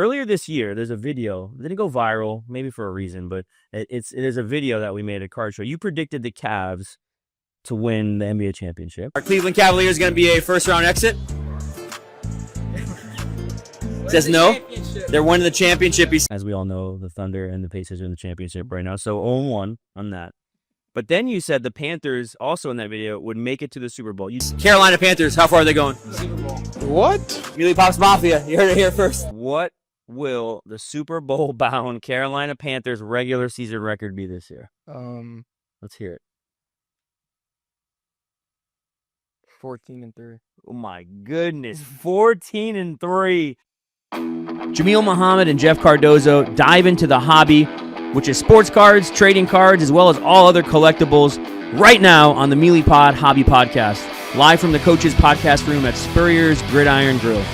earlier this year, there's a video. It didn't go viral, maybe for a reason, but it is a video that we made at Card Show. You predicted the Cavs to win the NBA championship. Are Cleveland Cavaliers going to be a first-round exit? Says no. They're winning the championship. As we all know, the Thunder and the Pacers are in the championship right now. So 0-1 on that. But then you said the Panthers, also in that video, would make it to the Super Bowl. Carolina Panthers, how far are they going? Super Bowl. What? Meelypops Mafia, you heard it here first. What will the Super Bowl-bound Carolina Panthers regular season record be this year? Let's hear it. 14-3. Oh my goodness, 14-3. Jameel Muhammad and Jeff Cardozo dive into the hobby, which is sports cards, trading cards, as well as all other collectibles, right now on the Meelypod Hobby Podcast, live from the Coach's Podcast Room at Spurrier's Gridiron Grill.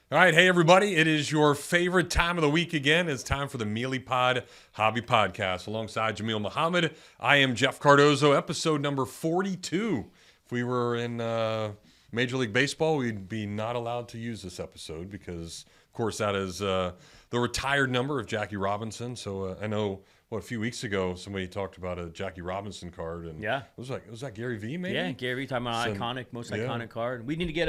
All right, hey everybody, it is your favorite time of the week again. It's time for the Meelypod Hobby Podcast. Alongside Jameel Muhammad, I am Jeff Cardozo, episode number 42. If we were in Major League Baseball, we'd be not allowed to use this episode because, of course, that is the retired number of Jackie Robinson. So I know, a few weeks ago, somebody talked about a Jackie Robinson card. And yeah. Was that Gary V, maybe? Yeah, Gary V talking about iconic card. We need to get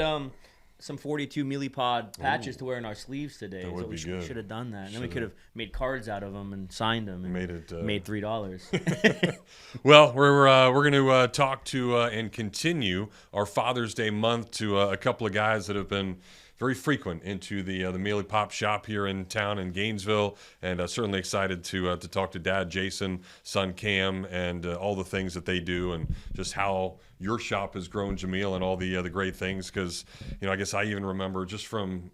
some 42 Meelypod patches to wear in our sleeves today. That would be good. We should have done that. And then we could have made cards out of them and signed them and made $3. Well, we're going to talk to and continue our Father's Day month to a couple of guys that have been very frequent into the Meelypop shop here in town in Gainesville, and certainly excited to talk to Dad Jason, son Cam, and all the things that they do, and just how your shop has grown, Jameel, and all the great things. Because I guess I even remember just from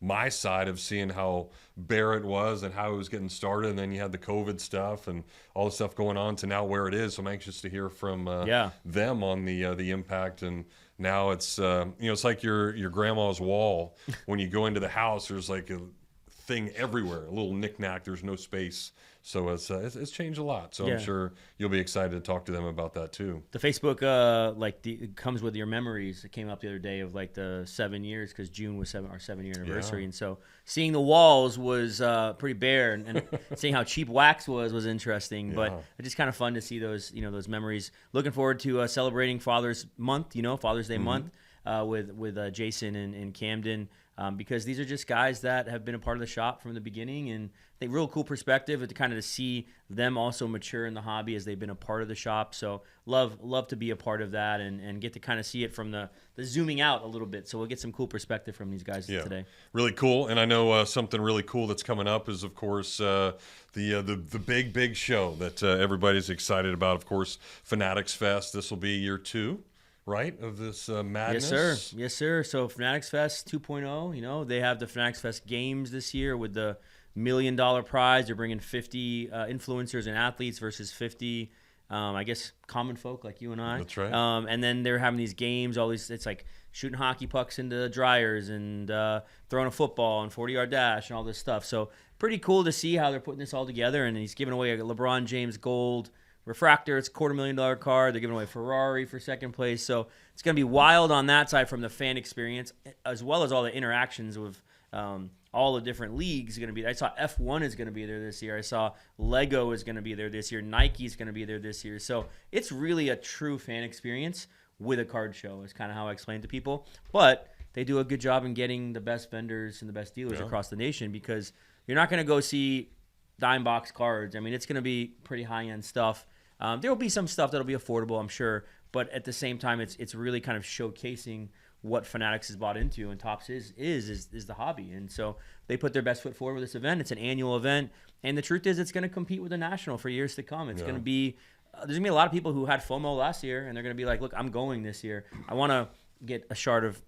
my side of seeing how bare it was and how it was getting started, and then you had the COVID stuff and all the stuff going on to now where it is. So I'm anxious to hear from them on the impact. And now it's it's like your grandma's wall. When you go into the house, there's like a thing everywhere, a little knickknack. There's no space, so it's changed a lot. So I'm sure you'll be excited to talk to them about that too. The Facebook it comes with your memories. It came up the other day of like the 7 years, because June was our 7-year anniversary, and so seeing the walls was pretty bare, and seeing how cheap wax was interesting. But it's just kind of fun to see those those memories. Looking forward to celebrating Father's Month, Father's Day month with Jason and Camden. Because these are just guys that have been a part of the shop from the beginning, and I think real cool perspective to kind of see them also mature in the hobby as they've been a part of the shop. So love to be a part of that and get to kind of see it from the zooming out a little bit. So we'll get some cool perspective from these guys today. Really cool. And I know something really cool that's coming up is, of course, the big show that everybody's excited about. Of course, Fanatics Fest. This will be year 2. Right, of this madness? Yes, sir. So Fanatics Fest 2.0, they have the Fanatics Fest games this year with the $1 million prize. They're bringing 50 influencers and athletes versus 50, I guess, common folk like you and I. That's right. And then they're having these games, it's like shooting hockey pucks into dryers and throwing a football and 40-yard dash and all this stuff. So pretty cool to see how they're putting this all together. And he's giving away a LeBron James gold refractor. It's a $250,000 card. They're giving away Ferrari for second place. So it's going to be wild on that side from the fan experience, as well as all the interactions with all the different leagues. Going to be. I saw F1 is going to be there this year. I saw Lego is going to be there this year. Nike is going to be there this year. So it's really a true fan experience with a card show is kind of how I explain it to people. But they do a good job in getting the best vendors and the best dealers across the nation, because you're not going to go see dime box cards. I mean, it's going to be pretty high-end stuff. There will be some stuff that'll be affordable, I'm sure, but at the same time, it's really kind of showcasing what Fanatics has bought into, and Topps is the hobby. And so they put their best foot forward with this event. It's an annual event, and the truth is, it's going to compete with the National for years to come. It's going to be there's going to be a lot of people who had FOMO last year, and they're going to be like, look, I'm going this year. I want to get a shard of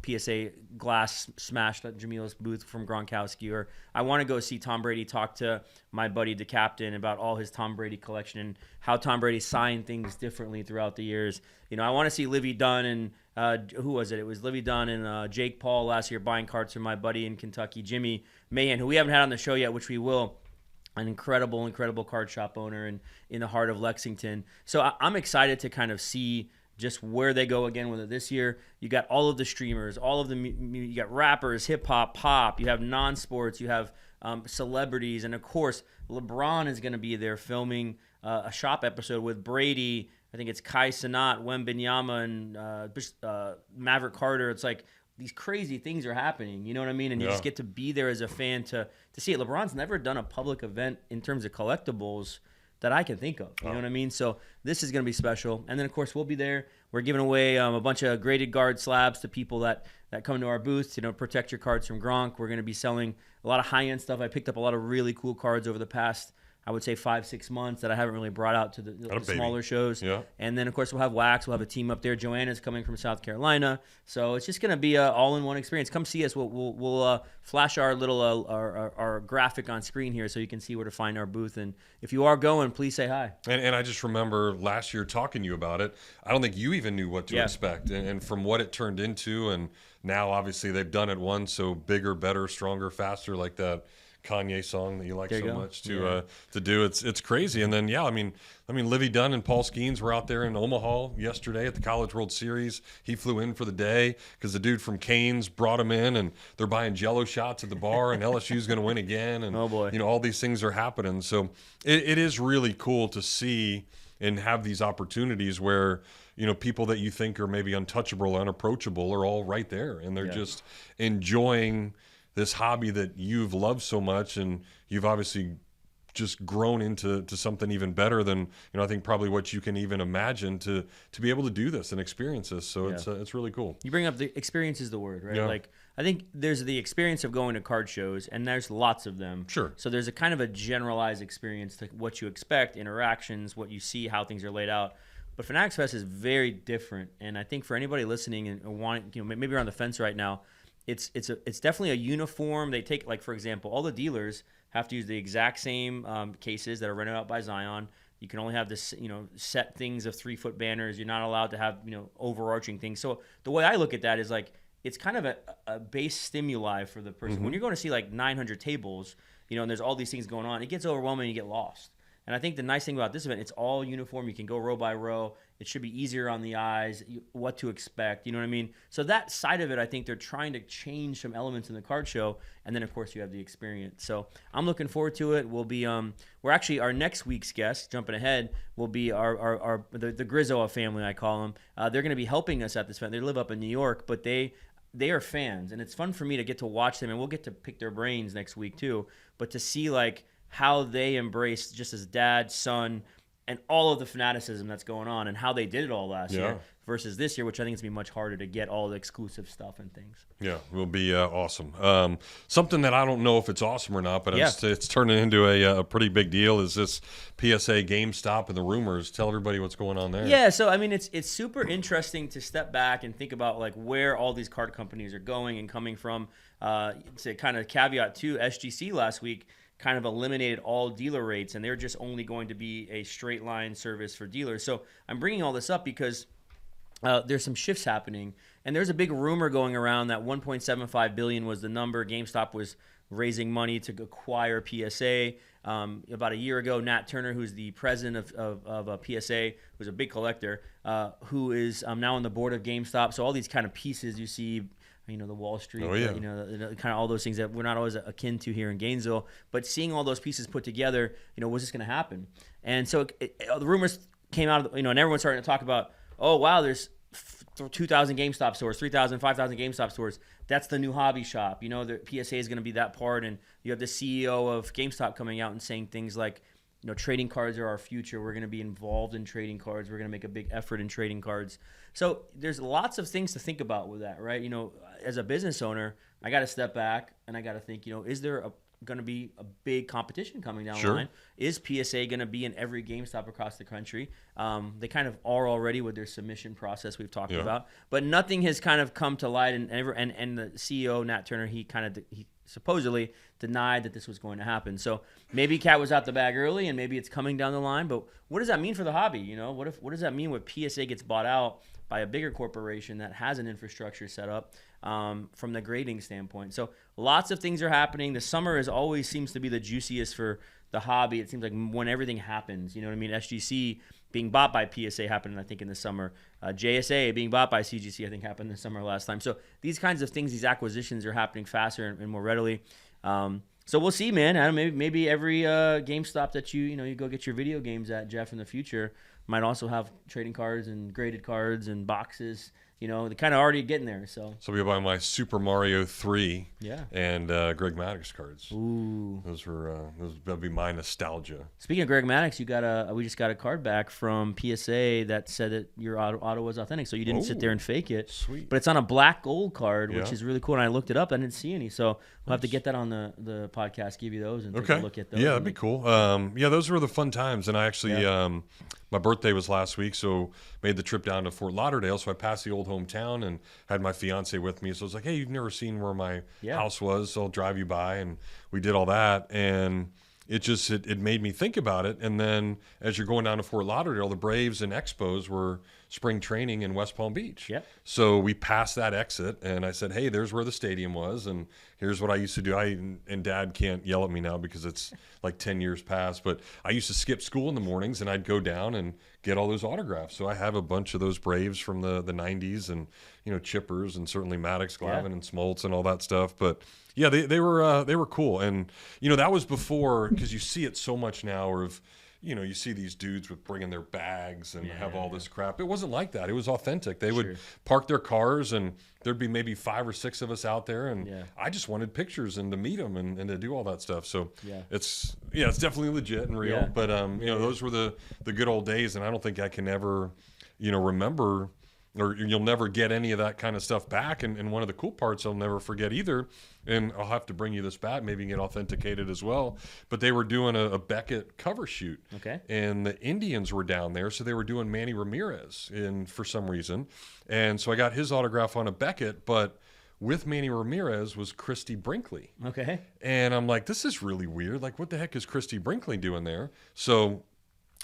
PSA glass smashed at Jameel's booth from Gronkowski, or I want to go see Tom Brady talk to my buddy the captain about all his Tom Brady collection and how Tom Brady signed things differently throughout the years. I want to see Livy Dunn and who was it? It was Livy Dunn and Jake Paul last year buying cards from my buddy in Kentucky, Jimmy Mahan, who we haven't had on the show yet, which we will. An incredible card shop owner in the heart of Lexington. So I'm excited to kind of see just where they go again with it this year. You got all of the streamers, all of the you got rappers, hip hop, pop. You have non-sports. You have celebrities, and of course, LeBron is going to be there filming a shop episode with Brady. I think it's Kai Cenat, Wembenyama, and Maverick Carter. It's like these crazy things are happening. You know what I mean? And you just get to be there as a fan to see it. LeBron's never done a public event in terms of collectibles that I can think of. You know what I mean? So this is going to be special. And then, of course, we'll be there. We're giving away a bunch of graded guard slabs to people that come to our booth to protect your cards from Gronk. We're going to be selling a lot of high-end stuff. I picked up a lot of really cool cards over the past, I would say, 5-6 months that I haven't really brought out to the smaller shows. Yeah. And then, of course, we'll have Wax. We'll have a team up there. Joanna's coming from South Carolina. So it's just going to be an all-in-one experience. Come see us. We'll flash our little our graphic on screen here so you can see where to find our booth. And if you are going, please say hi. And I just remember last year talking to you about it. I don't think you even knew what to expect. And from what it turned into, and now obviously they've done it once, so bigger, better, stronger, faster, like that Kanye song that you like so much to do. It's crazy. And then I mean Livy Dunn and Paul Skeens were out there in Omaha yesterday at the College World Series. He flew in for the day because the dude from Canes brought him in, and they're buying Jello shots at the bar, and LSU's going to win again, and oh boy, all these things are happening. So it is really cool to see and have these opportunities where people that you think are maybe untouchable, unapproachable are all right there, and they're just enjoying this hobby that you've loved so much, and you've obviously just grown into something even better than I think probably what you can even imagine to be able to do this and experience this. So it's really cool. You bring up the experience is the word, right? Like I think there's the experience of going to card shows, and there's lots of them. Sure. So there's a kind of a generalized experience to what you expect, interactions, what you see, how things are laid out. But Fanatics Fest is very different, and I think for anybody listening and wanting, maybe you're on the fence right now. It's definitely a uniform. They take, like, for example, all the dealers have to use the exact same cases that are rented out by Zion. You can only have this, set things of 3-foot banners. You're not allowed to have, overarching things. So the way I look at that is like it's kind of a base stimuli for the person. When you're going to see like 900 tables, and there's all these things going on, it gets overwhelming and you get lost. And I think the nice thing about this event, it's all uniform. You can go row by row. It should be easier on the eyes, what to expect. You know what I mean? So that side of it, I think they're trying to change some elements in the card show. And then, of course, you have the experience. So I'm looking forward to it. We'll be we're actually, our next week's guest, jumping ahead, will be the Grizzo family, I call them. They're going to be helping us at this event. They live up in New York, but they are fans. And it's fun for me to get to watch them. And we'll get to pick their brains next week, too. But to see, like, how they embrace just as dad, son, and all of the fanaticism that's going on, and how they did it all last year versus this year, which I think is going to be much harder to get all the exclusive stuff and things. Yeah, will be awesome. Something that I don't know if it's awesome or not, but it's turning into a pretty big deal is this PSA GameStop and the rumors. Tell everybody what's going on there. Yeah, so I mean, it's super interesting to step back and think about like where all these card companies are going and coming from. To kind of caveat to SGC last week, kind of eliminated all dealer rates, and they're just only going to be a straight line service for dealers. So I'm bringing all this up because there's some shifts happening, and there's a big rumor going around that 1.75 billion was the number. GameStop was raising money to acquire PSA. About a year ago, Nat Turner, who's the president of PSA, who's a big collector, who is now on the board of GameStop. So all these kind of pieces you see, the Wall Street, kind of all those things that we're not always akin to here in Gainesville, but seeing all those pieces put together, was this going to happen? And so the rumors came out, and everyone's starting to talk about, oh, wow, there's 2,000 GameStop stores, 3,000, 5,000 GameStop stores. That's the new hobby shop. The PSA is going to be that part, and you have the CEO of GameStop coming out and saying things like, trading cards are our future. We're going to be involved in trading cards. We're going to make a big effort in trading cards. So there's lots of things to think about with that, right? As a business owner, I got to step back and I got to think, is there going to be a big competition coming down the line? Is PSA going to be in every GameStop across the country? They kind of are already with their submission process we've talked about, but nothing has kind of come to light. And the CEO, Nat Turner, he supposedly denied that this was going to happen. So maybe Cat was out the bag early, and maybe it's coming down the line. But what does that mean for the hobby? What does that mean when PSA gets bought out by a bigger corporation that has an infrastructure set up from the grading standpoint. So lots of things are happening. The summer always seems to be the juiciest for the hobby. It seems like when everything happens, you know what I mean? SGC being bought by PSA happened, I think, in the summer. JSA being bought by CGC, I think, happened in the summer last time. So these kinds of things, these acquisitions are happening faster and more readily. So we'll see, man. I don't know, maybe every GameStop that you go get your video games at, Jeff, in the future might also have trading cards and graded cards and boxes. They're kind of already getting there. So we'll buy my Super Mario 3 yeah. and Greg Maddux cards. Ooh. That'd be my nostalgia. Speaking of Greg Maddux, we just got a card back from PSA that said that your auto was authentic, so you didn't sit there and fake it. Sweet. But it's on a black gold card, which Yeah. is really cool. And I looked it up. I didn't see any. So we'll have to get that on the podcast, give you those, and take a look at those. Yeah, that'd be cool. Those were the fun times. And I actually, my birthday was last week, so made the trip down to Fort Lauderdale. So I passed the old hometown and had my fiance with me. So I was like, hey, you've never seen where my house was, so I'll drive you by. And we did all that. And it made me think about it. And then as you're going down to Fort Lauderdale, the Braves and Expos were spring training in West Palm Beach. Yep. So we passed that exit, and I said, hey, there's where the stadium was, and here's what I used to do. And Dad can't yell at me now because it's like 10 years past, but I used to skip school in the mornings, and I'd go down and get all those autographs. So I have a bunch of those Braves from the 90s and, Chippers and certainly Maddox, Glavine, and Smoltz and all that stuff. But yeah, they were cool. And, that was before, because you see it so much now of, you see these dudes with bringing their bags and have all this crap. It wasn't like that. It was authentic. They would park their cars, and there'd be maybe 5 or 6 of us out there, and I just wanted pictures and to meet them and to do all that stuff. So it's definitely legit and real. But those were the good old days, and I don't think I can ever remember, or you'll never get any of that kind of stuff back. And one of the cool parts I'll never forget either, and I'll have to bring you this back, maybe get authenticated as well, but they were doing a Beckett cover shoot. Okay. And the Indians were down there, so they were doing Manny Ramirez for some reason. And so I got his autograph on a Beckett, but with Manny Ramirez was Christy Brinkley. Okay. And I'm like, this is really weird. Like, what the heck is Christy Brinkley doing there? So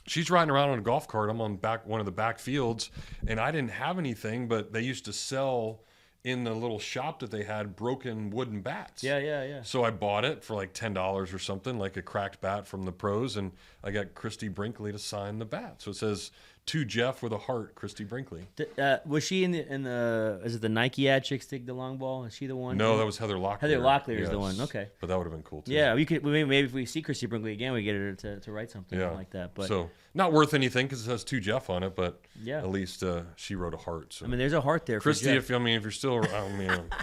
she's riding around on a golf cart. I'm on one of the back fields, and I didn't have anything, but they used to sell in the little shop that they had broken wooden bats. Yeah. So I bought it for like $10 or something, like a cracked bat from the pros, and I got Christy Brinkley to sign the bat. So it says, to Jeff with a heart, Christy Brinkley. Was she in the is it the Nike ad, Chicks Dig the Long Ball? Is she the one? No, that was Heather Locklear. Heather Locklear is the one. Okay. But that would have been cool too. Yeah, maybe if we see Christy Brinkley again, we get her to write something like that. But so not worth anything because it says to Jeff on it, but yeah, at least she wrote a heart. So. I mean, there's a heart there, Christy. for Jeff. If you're still around,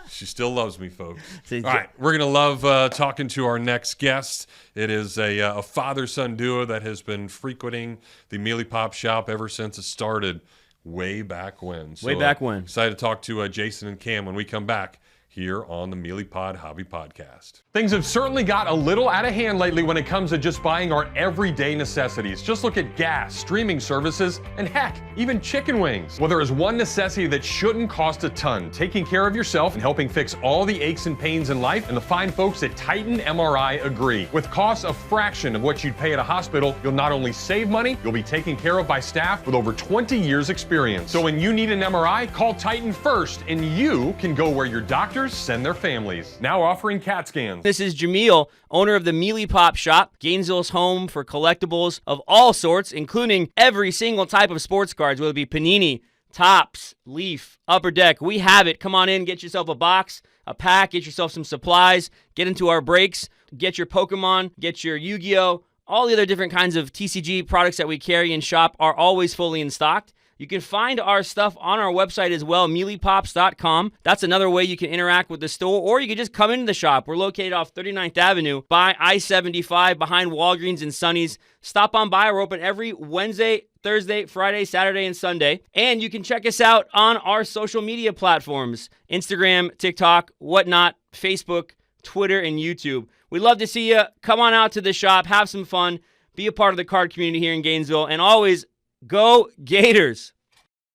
she still loves me, folks. So all right, we're gonna love talking to our next guest. It is a father-son duo that has been frequenting the Meelypop shop ever since it started, way back when. So, excited to talk to Jason and Cam when we come back here on the Meelypod Hobby Podcast. Things have certainly got a little out of hand lately when it comes to just buying our everyday necessities. Just look at gas, streaming services, and heck, even chicken wings. Well, there is one necessity that shouldn't cost a ton: taking care of yourself and helping fix all the aches and pains in life, and the fine folks at Titan MRI agree. With costs a fraction of what you'd pay at a hospital, you'll not only save money, you'll be taken care of by staff with over 20 years experience. So when you need an MRI, call Titan first, and you can go where your doctors send their families. Now offering CAT scans. This is Jameel, owner of the Meelypop shop, Gainesville's home for collectibles of all sorts, including every single type of sports cards, whether it be Panini, Topps, Leaf, Upper Deck. We have it. Come on in, get yourself a box, a pack, get yourself some supplies, get into our breaks, get your Pokemon, get your Yu-Gi-Oh! All the other different kinds of TCG products that we carry and shop are always fully in stock. You can find our stuff on our website as well, meelypops.com. That's another way you can interact with the store, or you can just come into the shop. We're located off 39th Avenue by I-75 behind Walgreens and Sonny's. Stop on by. We're open every Wednesday, Thursday, Friday, Saturday, and Sunday. And you can check us out on our social media platforms, Instagram, TikTok, whatnot, Facebook, Twitter, and YouTube. We'd love to see you. Come on out to the shop, have some fun, be a part of the card community here in Gainesville, and always go Gators.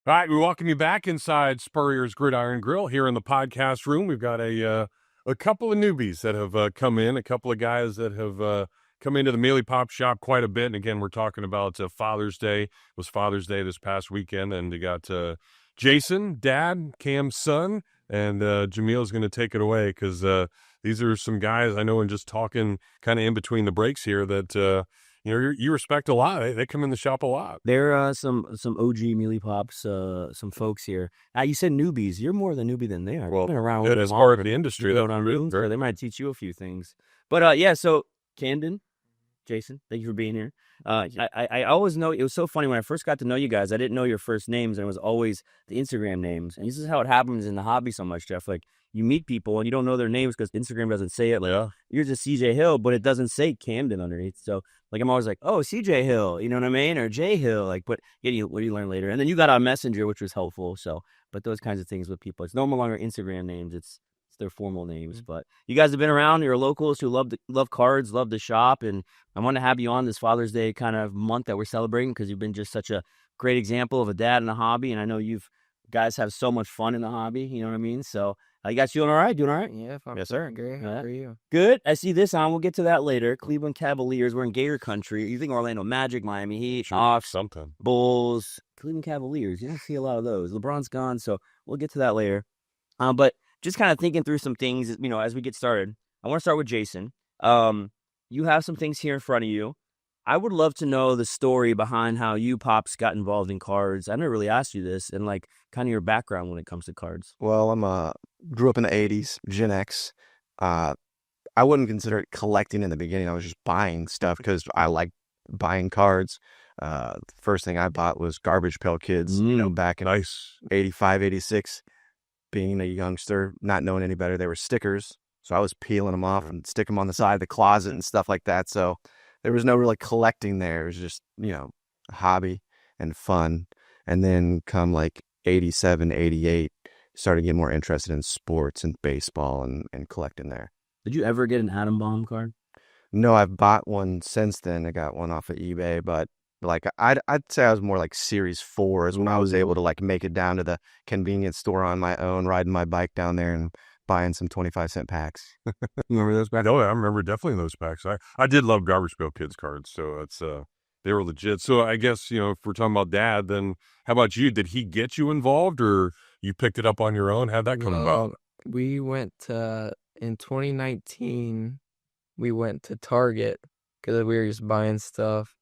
All right, we welcome you back inside Spurrier's Gridiron Grill here in the podcast room. We've got a couple of newbies that have come in, a couple of guys that have come into the Meelypop shop quite a bit. And again, we're talking about Father's Day. It was Father's Day this past weekend, and you got Jason, Dad, Cam's son, and Jameel is going to take it away because these are some guys I know, and just talking kind of in between the breaks here that you respect a lot. They come in the shop a lot. There are some OG Meelypops, some folks here. You said newbies. You're more of a newbie than they are. Well, You've been around it is part of the industry. So they might teach you a few things. But yeah, so Camden, Jason, thank you for being here. I always know, it was so funny when I first got to know you guys, I didn't know your first names, and it was always the Instagram names. And this is how it happens in the hobby so much, Jeff. Like, you meet people and you don't know their names because Instagram doesn't say it. Like, you're just CJ Hill, but it doesn't say Camden underneath. So like, I'm always like, oh, CJ Hill, you know what I mean? Or J Hill, like, but yeah, what do you learn later? And then you got on Messenger, which was helpful. So, but those kinds of things with people, it's no longer Instagram names. It's their formal names. But you guys have been around. You're locals who love cards, love the shop, and I want to have you on this Father's Day kind of month that we're celebrating because you've been just such a great example of a dad in a hobby, and I know guys have so much fun in the hobby. You know what I mean? So you guys doing all right? Doing all right? Yeah, Yes, sir. Great. How are you? Good. I see this on. We'll get to that later. Cleveland Cavaliers. We're in Gator country. You think Orlando Magic, Miami Heat, Hawks, something. Bulls, Cleveland Cavaliers. You don't see a lot of those. LeBron's gone, so we'll get to that later. But just kind of thinking through some things, as we get started. I want to start with Jason. You have some things here in front of you. I would love to know the story behind how you, Pops, got involved in cards. I never really asked you this, and like kind of your background when it comes to cards. Well, grew up in the 80s, Gen X. I wouldn't consider it collecting in the beginning. I was just buying stuff because I like buying cards. The first thing I bought was Garbage Pail Kids, back in 85, 86. Being a youngster, not knowing any better, they were stickers. So I was peeling them off and stick them on the side of the closet and stuff like that. So there was no really collecting there. It was just, a hobby and fun. And then come like 87, 88, started getting more interested in sports and baseball and collecting there. Did you ever get an Atom Bomb card? No, I've bought one since then. I got one off of eBay, but like I'd say I was more like Series 4s when I was able to like make it down to the convenience store on my own, riding my bike down there and buying some 25-cent packs. Remember those packs? Oh, I remember definitely those packs. I did love Garbage Pail Kids cards, so it's they were legit. So I guess, if we're talking about Dad, then how about you? Did he get you involved, or you picked it up on your own? How'd that come about? We went in 2019. We went to Target because we were just buying stuff,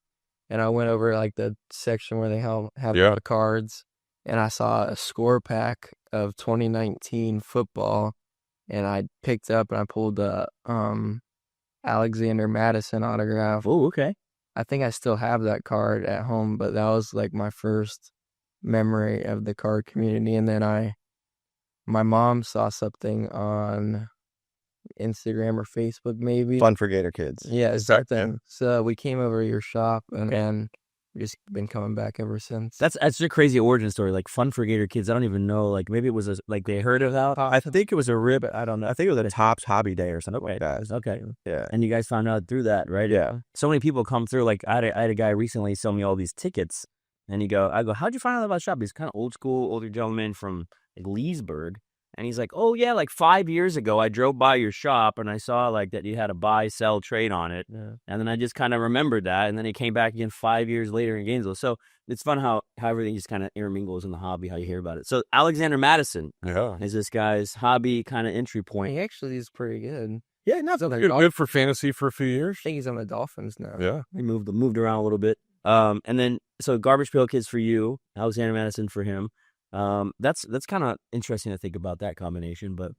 and I went over like the section where they have the cards, and I saw a score pack of 2019 football, and I picked up and I pulled the Alexander Madison autograph. Oh, okay. I think I still have that card at home, but that was like my first memory of the card community. And then my mom saw something on Instagram or Facebook, maybe. Fun for Gator Kids. Yeah, something. So we came over to your shop and we've just been coming back ever since. That's a crazy origin story. Like Fun for Gator Kids. I don't even know. Like maybe it was like they heard of that. I think it was a rib. I don't know. I think it was at a Tops Hobby Day or something like that. Okay. Yeah. And you guys found out through that, right? Yeah. So many people come through. Like I had a guy recently sell me all these tickets, and I go, how'd you find out about the shop? He's kind of old school, older gentleman from like Leesburg. And he's like, oh, yeah, like 5 years ago, I drove by your shop and I saw like that you had a buy, sell, trade on it. Yeah. And then I just kind of remembered that. And then he came back again 5 years later in Gainesville. So it's fun how everything just kind of intermingles in the hobby, how you hear about it. So Alexander Madison is this guy's hobby kind of entry point. He actually is pretty good. Yeah, not so good for fantasy for a few years. I think he's on the Dolphins now. Yeah. He moved around a little bit. And then, so Garbage Pail Kids for you, Alexander Madison for him. That's kind of interesting to think about that combination, but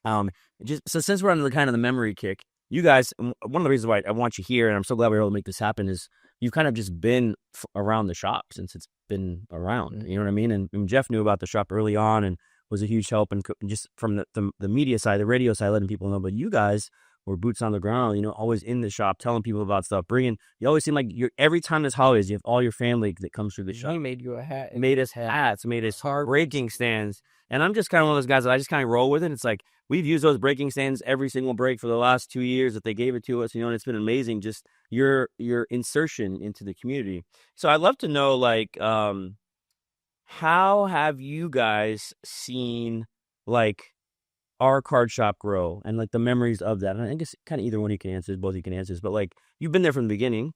so since we're on the kind of the memory kick, you guys, one of the reasons why I want you here, and I'm so glad we were able to make this happen, is you've kind of just been around the shop since it's been around. You know what I mean? And Jeff knew about the shop early on and was a huge help, and just from the media side, the radio side, letting people know. But you guys were boots on the ground, always in the shop, telling people about stuff, you always seem like every time there's holidays, you have all your family that comes through the shop. He made you a hat. Made us hats, made us breaking stands. And I'm just kind of one of those guys that I just kind of roll with it. It's like, we've used those breaking stands every single break for the last 2 years that they gave it to us, and it's been amazing, just your insertion into the community. So I'd love to know, like, how have you guys seen, like, our card shop grow and like the memories of that? And I guess kind of either one you can answer, both you can answer. But like you've been there from the beginning,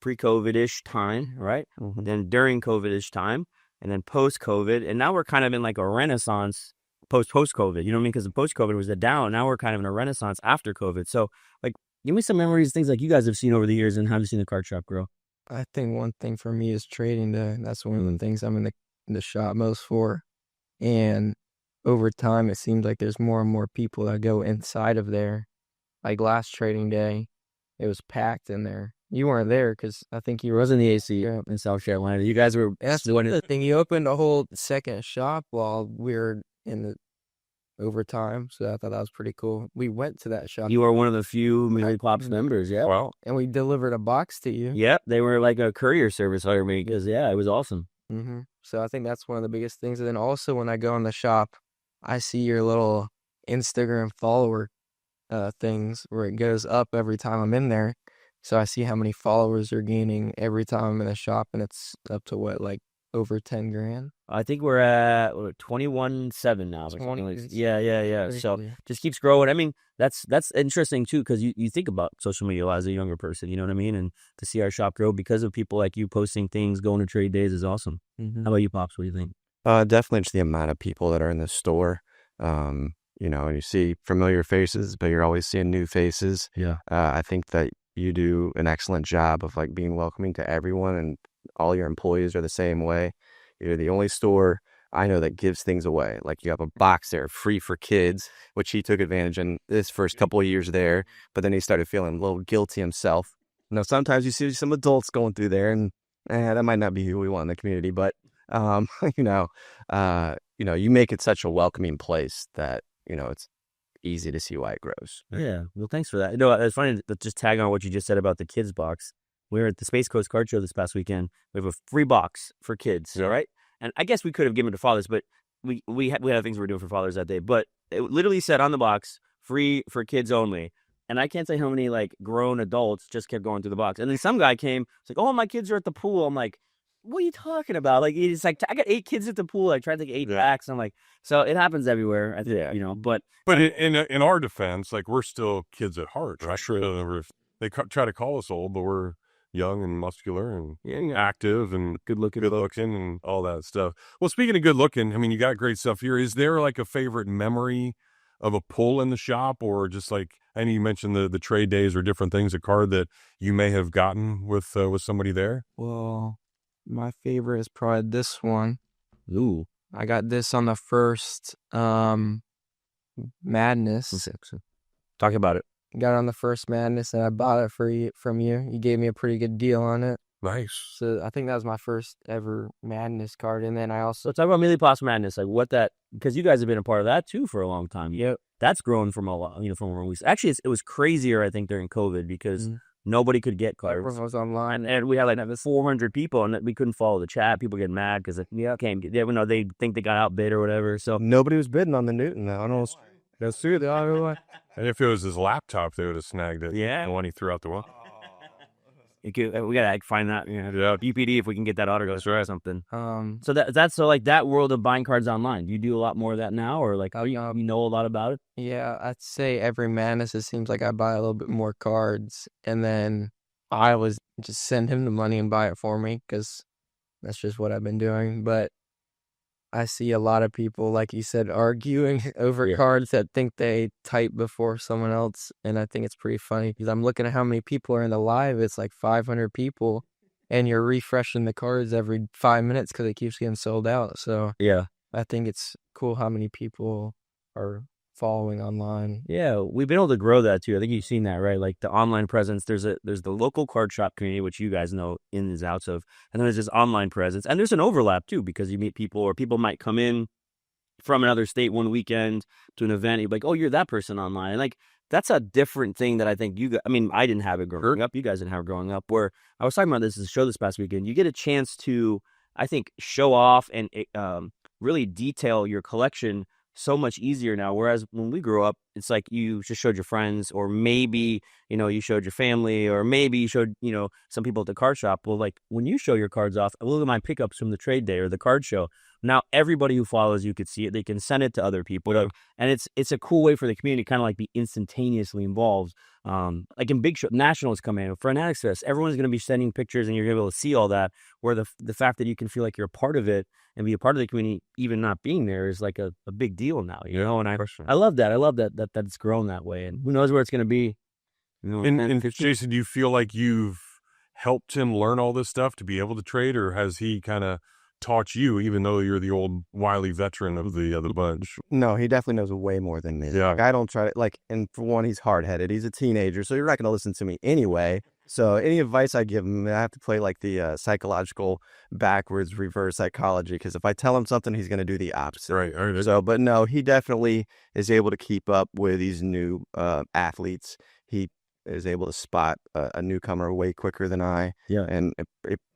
pre-COVID-ish time, right? Then during COVID-ish time, and then post-COVID, and now we're kind of in like a renaissance post-COVID. You know what I mean? Because the post-COVID was the down. Now we're kind of in a renaissance after COVID. So like, give me some memories, things like you guys have seen over the years, and how have you seen the card shop grow? I think one thing for me is trading day. That's one of the things I'm in the shop most for. And over time, it seems like there's more and more people that go inside of there. Like last trading day, it was packed in there. You weren't there because I think you was in the AC in South Carolina. You guys were. That's the thing. You opened a whole second shop while we were in the overtime, so I thought that was pretty cool. We went to that shop. You are one of the few Meelypops members, yeah. Wow. And we delivered a box to you. Yep, they were like a courier service hired me because it was awesome. So I think that's one of the biggest things. And then also when I go in the shop, I see your little Instagram follower things where it goes up every time I'm in there. So I see how many followers you're gaining every time I'm in the shop, and it's up to what, like over 10 grand? I think we're at 21.7 now. 20, yeah. So just keeps growing. I mean, that's interesting too, because you think about social media as a younger person, you know what I mean? And to see our shop grow because of people like you posting things, going to trade days is awesome. How about you, Pops? What do you think? Definitely just the amount of people that are in the store. You know, and you see familiar faces, but you're always seeing new faces. Yeah. I think that you do an excellent job of like being welcoming to everyone, and all your employees are the same way. You're the only store I know that gives things away. Like you have a box there free for kids, which he took advantage in his first couple of years there, but then he started feeling a little guilty himself. You know, sometimes you see some adults going through there, and that might not be who we want in the community, but you know, you make it such a welcoming place that, you know, it's easy to see why it grows. Yeah. Well, thanks for that. You know, it's funny to just tag on what you just said about the kids box. We were at the Space Coast Card Show this past weekend. We have a free box for kids, right? And I guess we could have given it to fathers, but we had things we were doing for fathers that day. But it literally said on the box, free for kids only. And I can't say how many like grown adults just kept going through the box. And then some guy came, it's like, oh, my kids are at the pool. I'm like, what are you talking about? Like, it's like, I got 8 kids at the pool. I tried to take 8 packs. I'm like, so it happens everywhere. You know, but in our defense, like we're still kids at heart, right? Sure. They try to call us old, but we're young and muscular and active and good looking and all that stuff. Well, speaking of good looking, I mean, you got great stuff here. Is there like a favorite memory of a pull in the shop, or just like, I know you mentioned the trade days or different things, a card that you may have gotten with somebody there? Well, my favorite is probably this one. Ooh. I got this on the first Madness. Talk about it. Got it on the first Madness, and I bought it from you. You gave me a pretty good deal on it. Nice. So I think that was my first ever Madness card. And then I also... So talk about Meelypops Madness, like what that... Because you guys have been a part of that too for a long time. Yep. That's grown from a lot, from when we... Actually, it was crazier, I think, during COVID because... Nobody could get cards. Everyone was online, and we had like 400 people, and we couldn't follow the chat. People getting mad because they think they got outbid or whatever. So nobody was bidding on the Newton. I don't know. That's true. And if it was his laptop, they would have snagged it. Yeah, the one he threw out the wall. We gotta find that. Yeah, UPD if we can get that autograph or something. So that's so like that world of buying cards online. Do you do a lot more of that now, or like you know a lot about it? Yeah, I'd say every Madness it seems like I buy a little bit more cards, and then I was just send him the money and buy it for me because that's just what I've been doing. But I see a lot of people, like you said, arguing over cards that think they type before someone else. And I think it's pretty funny because I'm looking at how many people are in the live. It's like 500 people, and you're refreshing the cards every 5 minutes because it keeps getting sold out. So yeah, I think it's cool how many people are following online. Yeah, we've been able to grow that too. I think you've seen that, right? Like the online presence. There's the local card shop community, which you guys know ins and outs of, and then there's this online presence, and there's an overlap too because you meet people, or people might come in from another state one weekend to an event. You're like, oh, you're that person online, and like that's a different thing that I think you. I mean, I didn't have it growing up. You guys didn't have it growing up. Where I was talking about this at the show this past weekend, you get a chance to, I think, show off and really detail your collection so much easier now. Whereas when we grew up, it's like you just showed your friends, or maybe, you showed your family, or maybe you showed, some people at the card shop. Well, like when you show your cards off, look at my pickups from the trade day or the card show. now everybody who follows you could see it. They can send it to other people, and it's a cool way for the community to kind of like be instantaneously involved. Like in big show, nationals come in for Fanatics Fest, everyone's going to be sending pictures, and you're able to see all that. Where the fact that you can feel like you're a part of it and be a part of the community, even not being there, is like a big deal now. You know, and I love that. I love that it's grown that way, and who knows where it's going to be. You know, and Jason, do you feel like you've helped him learn all this stuff to be able to trade, or has he kind of taught you, even though you're the old wily veteran of the bunch? No, he definitely knows way more than me. Yeah. Like, I don't try to, like, and for one, he's hard-headed. He's a teenager, so you're not going to listen to me anyway. So any advice I give him, I have to play like the psychological backwards reverse psychology, because if I tell him something, he's going to do the opposite. Right. So, but no, he definitely is able to keep up with these new athletes. He is able to spot a newcomer way quicker than I. Yeah. And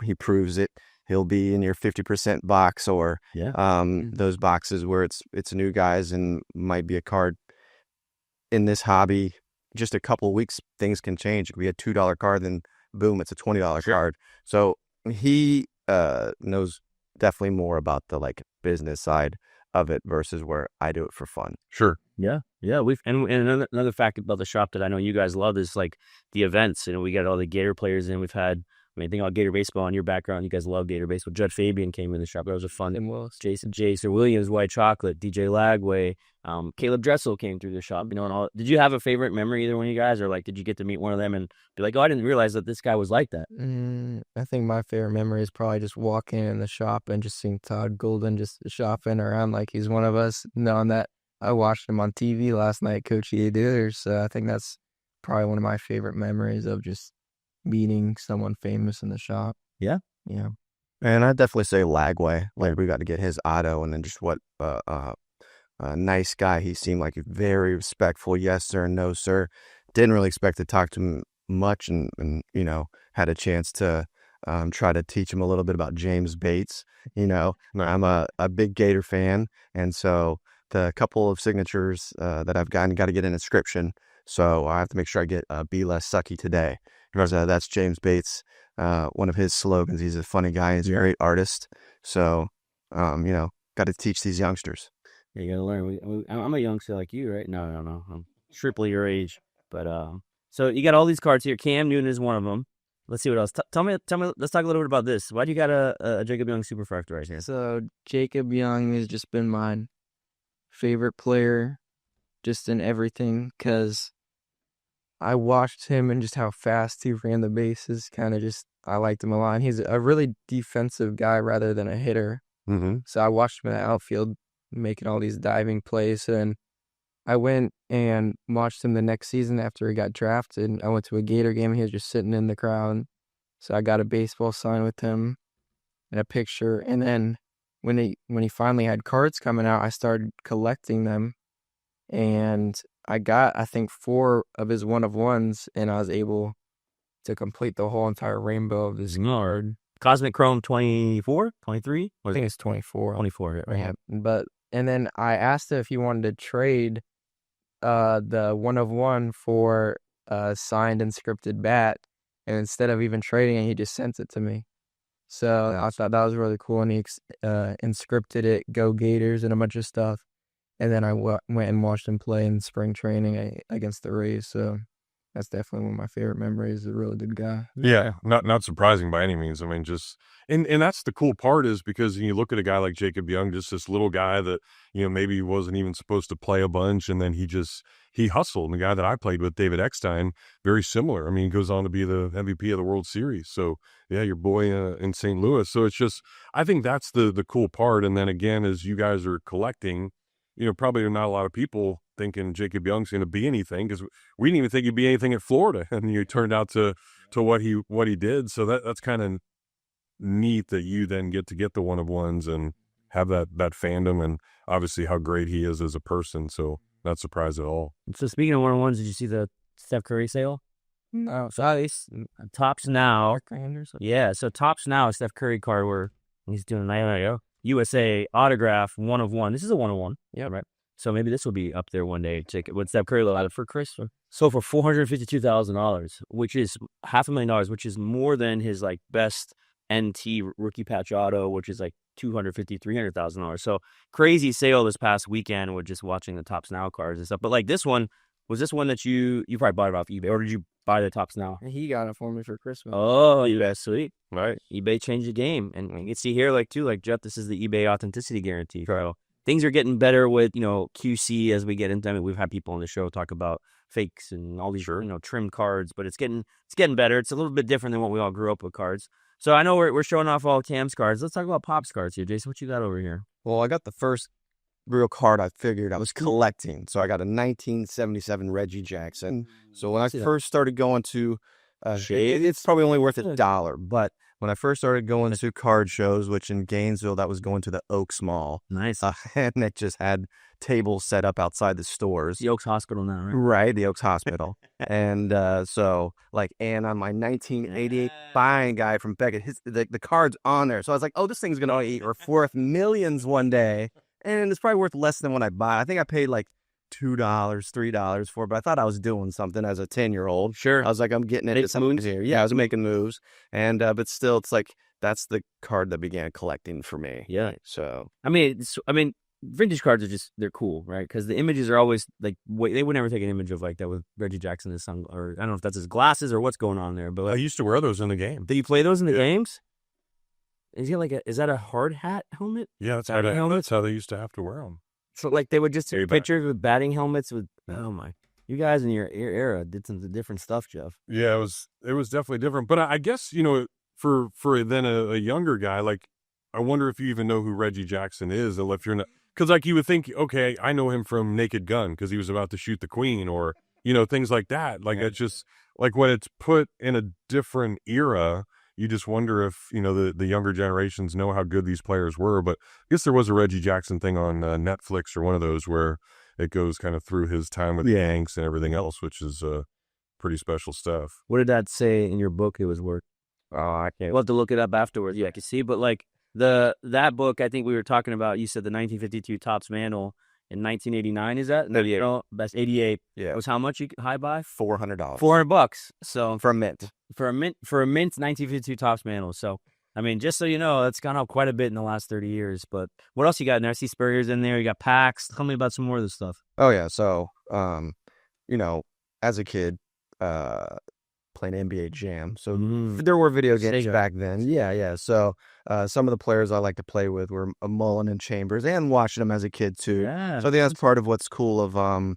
he proves it. He'll be in your 50% box, or those boxes where it's new guys and might be a card. In this hobby, just a couple of weeks, things can change. It could be a $2 card, then boom, it's a $20 card. So he knows definitely more about the like business side of it versus where I do it for fun. Sure. Yeah. We've and another fact about the shop that I know you guys love is like the events. You know, we got all the Gator players in. We've had, I mean, think about Gator baseball in your background. You guys love Gator baseball. Judd Fabian came in the shop. That was a fun. Jason Williams, White Chocolate, DJ Lagway, Caleb Dressel came through the shop. You know, and all. Did you have a favorite memory, either one of you guys, or like did you get to meet one of them and be like, oh, I didn't realize that this guy was like that? I think my favorite memory is probably just walking in the shop and just seeing Todd Golden just shopping around like he's one of us, knowing that I watched him on TV last night, Coach EA Dealers. So I think that's probably one of my favorite memories of just meeting someone famous in the shop. Yeah. And I'd definitely say Lagway. Like, we got to get his auto, and then just what a nice guy. He seemed like very respectful. Yes, sir. No, sir. Didn't really expect to talk to him much, and you know, had a chance to try to teach him a little bit about James Bates. You know, I'm a big Gator fan, and so the couple of signatures that I've got to get an inscription. So I have to make sure I get Be Less Sucky today, because that's James Bates, one of his slogans. He's a funny guy. He's a great artist. So, you know, got to teach these youngsters. Yeah, you got to learn. I'm a youngster like you, right? No. I'm triple your age. But so you got all these cards here. Cam Newton is one of them. Let's see what else. Tell me. Let's talk a little bit about this. Why do you got a Jacob Young Superfractor right here? So Jacob Young has just been my favorite player, just in everything, because I watched him and just how fast he ran the bases. Kind of just, I liked him a lot. And he's a really defensive guy rather than a hitter. Mm-hmm. So I watched him in the outfield making all these diving plays. And I went and watched him the next season after he got drafted. I went to a Gator game. He was just sitting in the crowd. So I got a baseball sign with him and a picture. And then when he finally had cards coming out, I started collecting them. And I got, I think, 4 of his one-of-ones, and I was able to complete the whole entire rainbow of this card. Cosmic Chrome 24, 23? I think it's 24. 24, right? Yeah. And then I asked him if he wanted to trade the one-of-one for a signed and scripted bat, and instead of even trading it, he just sent it to me. So I thought that was really cool, and he inscripted it, Go Gators, and a bunch of stuff. And then I went and watched him play in spring training against the Rays. So that's definitely one of my favorite memories. A really good guy. Yeah, not surprising by any means. I mean, just and that's the cool part, is because you look at a guy like Jacob Young, just this little guy that, you know, maybe wasn't even supposed to play a bunch, and then he hustled. And the guy that I played with, David Eckstein, very similar. I mean, he goes on to be the MVP of the World Series. So yeah, your boy in St. Louis. So it's just, I think that's the cool part. And then again, as you guys are collecting, you know, probably not a lot of people thinking Jacob Young's going to be anything, because we didn't even think he'd be anything at Florida, and he turned out to what he did. So that's kind of neat that you then get the one-of-ones and have that fandom, and obviously how great he is as a person. So not surprised at all. So speaking of one-of-ones, did you see the Steph Curry sale? No. So Tops Now. Yeah, so Tops Now, a Steph Curry card where he's doing a USA autograph one-of-one. This is a one-of-one. Yeah, right. So maybe this will be up there one day. Check it. What's Steph Curry allowed for Chris? So for $452,000, which is $500,000, which is more than his like best NT rookie patch auto, which is like $250,000-$300,000. So crazy sale this past weekend with just watching the Tops Now cards and stuff. But like this one, was this one that you probably bought it off eBay, or did you buy the Tops Now? He got it for me for Christmas. Oh, that's sweet. Right. eBay changed the game. And you can see here, like Jeff, this is the eBay authenticity guarantee. So things are getting better with, QC as we get into. I mean, we've had people on the show talk about fakes and all these, trimmed cards, but it's getting better. It's a little bit different than what we all grew up with cards. So I know we're showing off all Cam's cards. Let's talk about Pops cards here. Jason, what you got over here? Well, I got the first real card I figured I was collecting. So I got a 1977 Reggie Jackson. So when I first started going to, it's probably only worth $1, but when I first started going to card shows, which in Gainesville, that was going to the Oaks Mall. Nice. And it just had tables set up outside the stores. The Oaks Hospital now, right? Right, the Oaks Hospital. And and on my 1988 buying guy from Beckett, the card's on there. So I was like, oh, this thing's going to eat worth millions one day. And it's probably worth less than what I bought. I think I paid like $2, $3 for it, but I thought I was doing something as a 10-year-old. Sure. I was like, I'm getting into something here. Yeah, I was making moves. And, but still, it's like, that's the card that began collecting for me. Yeah. So, I mean, vintage cards are they're cool, right? Because the images are always like, they would never take an image of like that with Reggie Jackson, his son, or I don't know if that's his glasses or what's going on there. But I used to wear those in the game. Do you play those in the games? Is he is that a hard hat helmet? Yeah, that's how they used to have to wear them. So like they would just take pictures with batting helmets with, oh my, you guys in your era did some different stuff, Jeff. Yeah, it was definitely different. But I guess, for then a younger guy, like, I wonder if you even know who Reggie Jackson is, or if you're not, because like you would think, okay, I know him from Naked Gun because he was about to shoot the Queen, or, things like that. Like, it's just like when it's put in a different era, you just wonder if, the younger generations know how good these players were. But I guess there was a Reggie Jackson thing on Netflix or one of those where it goes kind of through his time with the Yanks and everything else, which is pretty special stuff. What did that say in your book it was worth? Oh, I can't. We'll have to look it up afterwards. Yeah, I can see. But like that book, I think we were talking about, you said the 1952 Topps Mantle in 1989, is that? 88. No, that's 88. Yeah. It was how much you high buy? $400. $400. So for a mint. For a mint 1952 Topps Mantle. So I mean, just so you know, it's gone up quite a bit in the last 30 years. But what else you got in there? I see Spurrier's in there. You got packs. Tell me about some more of this stuff. Oh yeah. So as a kid, playing NBA Jam. So there were video games back then. Yeah. So some of the players I like to play with were Mullen and Chambers, and watching them as a kid too. Yeah. So I think that's part of what's cool of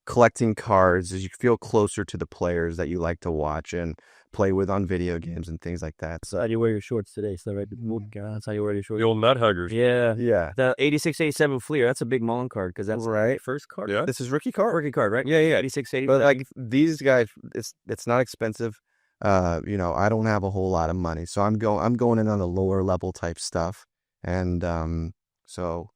collecting cards, is you feel closer to the players that you like to watch and play with on video games and things like that. So how do you wear your shorts today? So right, that's how you wear your shorts. The old nut huggers. Yeah. The 86-87 Fleer. That's a big Mullen card because that's the first card. Yeah. This is rookie card. Rookie card, right? Yeah. 86-87. But like these guys, it's not expensive. I don't have a whole lot of money, so I'm going in on the lower level type stuff, and so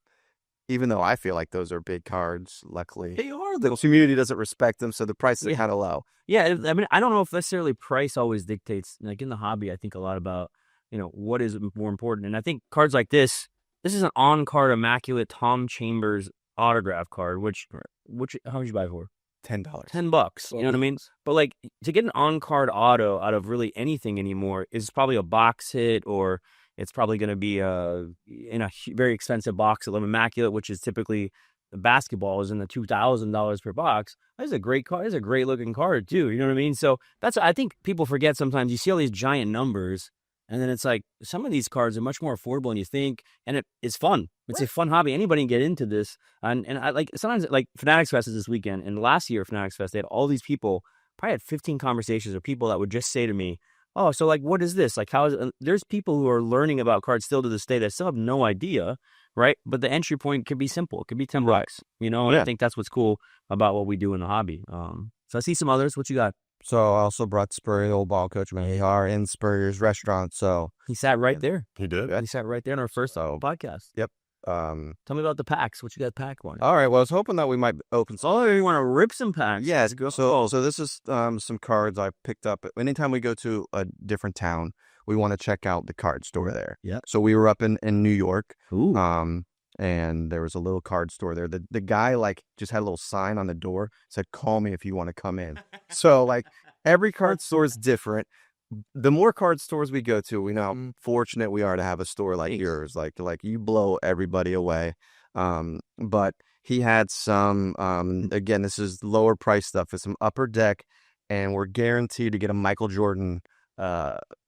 even though I feel like those are big cards, luckily they are. The community doesn't respect them, so the prices are kind of low. Yeah, I mean, I don't know if necessarily price always dictates. Like in the hobby, I think a lot about what is more important, and I think cards like this is an on-card immaculate Tom Chambers autograph card, which how much you buy for? $10. $10. You know what I mean? But like to get an on-card auto out of really anything anymore is probably a box hit, or it's probably going to be in a very expensive box of immaculate, which is typically the basketball is in the $2,000 per box. That's a great card. It's a great looking card too. You know what I mean? So I think people forget sometimes. You see all these giant numbers, and then it's like some of these cards are much more affordable than you think, and it's fun. It's a fun hobby. Anybody can get into this. And I like sometimes like Fanatics Fest is this weekend, and last year Fanatics Fest they had all these people. Probably had 15 conversations with people that would just say to me, "Oh, so like, what is this? Like, how is it?" There's people who are learning about cards still to this day that still have no idea, right? But the entry point could be simple. It could be $10, And I think that's what's cool about what we do in the hobby. So I see some others. What you got? So I also brought Spurrier, the old ball coach, man. We are in Spurrier's restaurant. So he sat right there. He did. He sat right there in our first podcast. Yep. Tell me about the packs. What you got pack one? All right. Well, I was hoping that we might open some. Oh, you want to rip some packs? Yeah. So this is some cards I picked up. Anytime we go to a different town, we want to check out the card store there. Yeah. So we were up in New York. Ooh. And there was a little card store there. The guy like just had a little sign on the door, said, "Call me if you want to come in." So like every card store is different. the more card stores we go to, we know how Mhm. fortunate we are to have a store like yours. Like you blow everybody away. But he had some. Again, this is lower price stuff. It's some Upper Deck, and we're guaranteed to get a Michael Jordan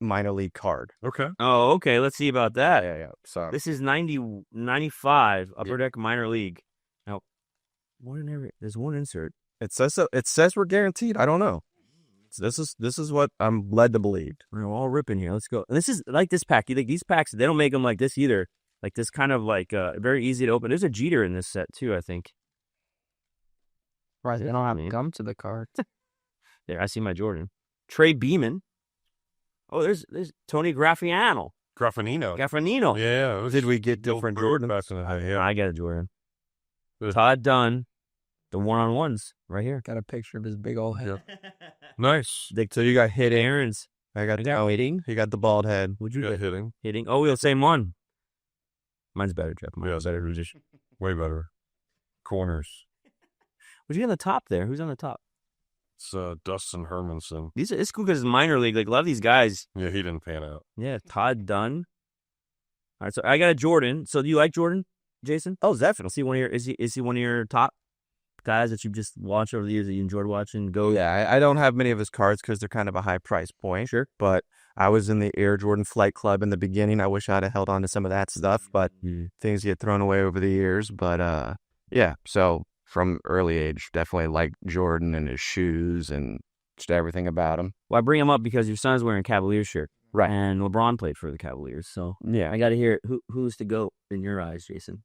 minor league card. Okay. Oh, okay. Let's see about that. Yeah. So This is 95 Upper Deck Minor League. Now, there's one insert. it says we're guaranteed. I don't know. This is what I'm led to believe. We're all ripping here. Let's go. And this is like this pack. You think these packs? They don't make them like this either. Like this kind of like very easy to open. There's a Jeter in this set too, I think. Right, they don't have gum to the card. There, I see my Jordan. Trey Beeman. Oh, there's Tony Graffiano. Graffinino. Yeah. Yeah. it was Did we get the old different bird Jordans? back in the day, yeah. I got a Jordan. Good. Todd Dunn. The one-on-ones right here. Got a picture of his big old head. Nice. So you got hitting. Aaron's. I got Hitting. You got the bald head. Would you Good get hitting. hitting? Oh, we'll same one. Mine's better, Jeff. Mine's Yeah. better position. Way better. Corners. What'd you get on the top there? Who's on the top? It's Dustin Hermanson. It's cool because it's minor league. Like a lot of these guys. Yeah, he didn't pan out. Yeah, Todd Dunn. All right, so I got a Jordan. So do you like Jordan, Jason? Oh, definitely. Is he one of your is he one of your top guys that you just watched over the years that you enjoyed watching? Go. Yeah, I don't have many of his cards because they're kind of a high price point. Sure. But I was in the Air Jordan Flight Club in the beginning. I wish I'd have held on to some of that stuff, but things get thrown away over the years. But yeah, so from early age, definitely like Jordan and his shoes and just everything about him. Well, I bring him up because your son's wearing a Cavaliers shirt. Right. And LeBron played for the Cavaliers. So Yeah. I got to hear who's the GOAT in your eyes, Jason?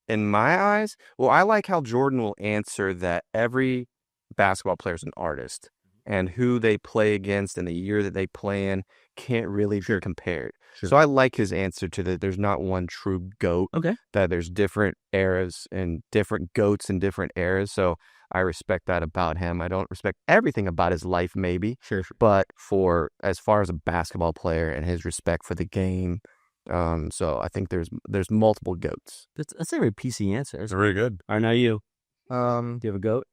In my eyes, well, I like how Jordan will answer that every basketball player is an artist, and who they play against and the year that they play in can't really be compared. Sure. So I like his answer to that. There's not one true GOAT. Okay. That there's different eras and different GOATs in different eras. So I respect that about him. I don't respect everything about his life, maybe, Sure. but for as far as a basketball player and his respect for the game. So I think there's multiple GOATs. That's a very PC answer. It's very good. All right, now you. Um, Do you have a GOAT?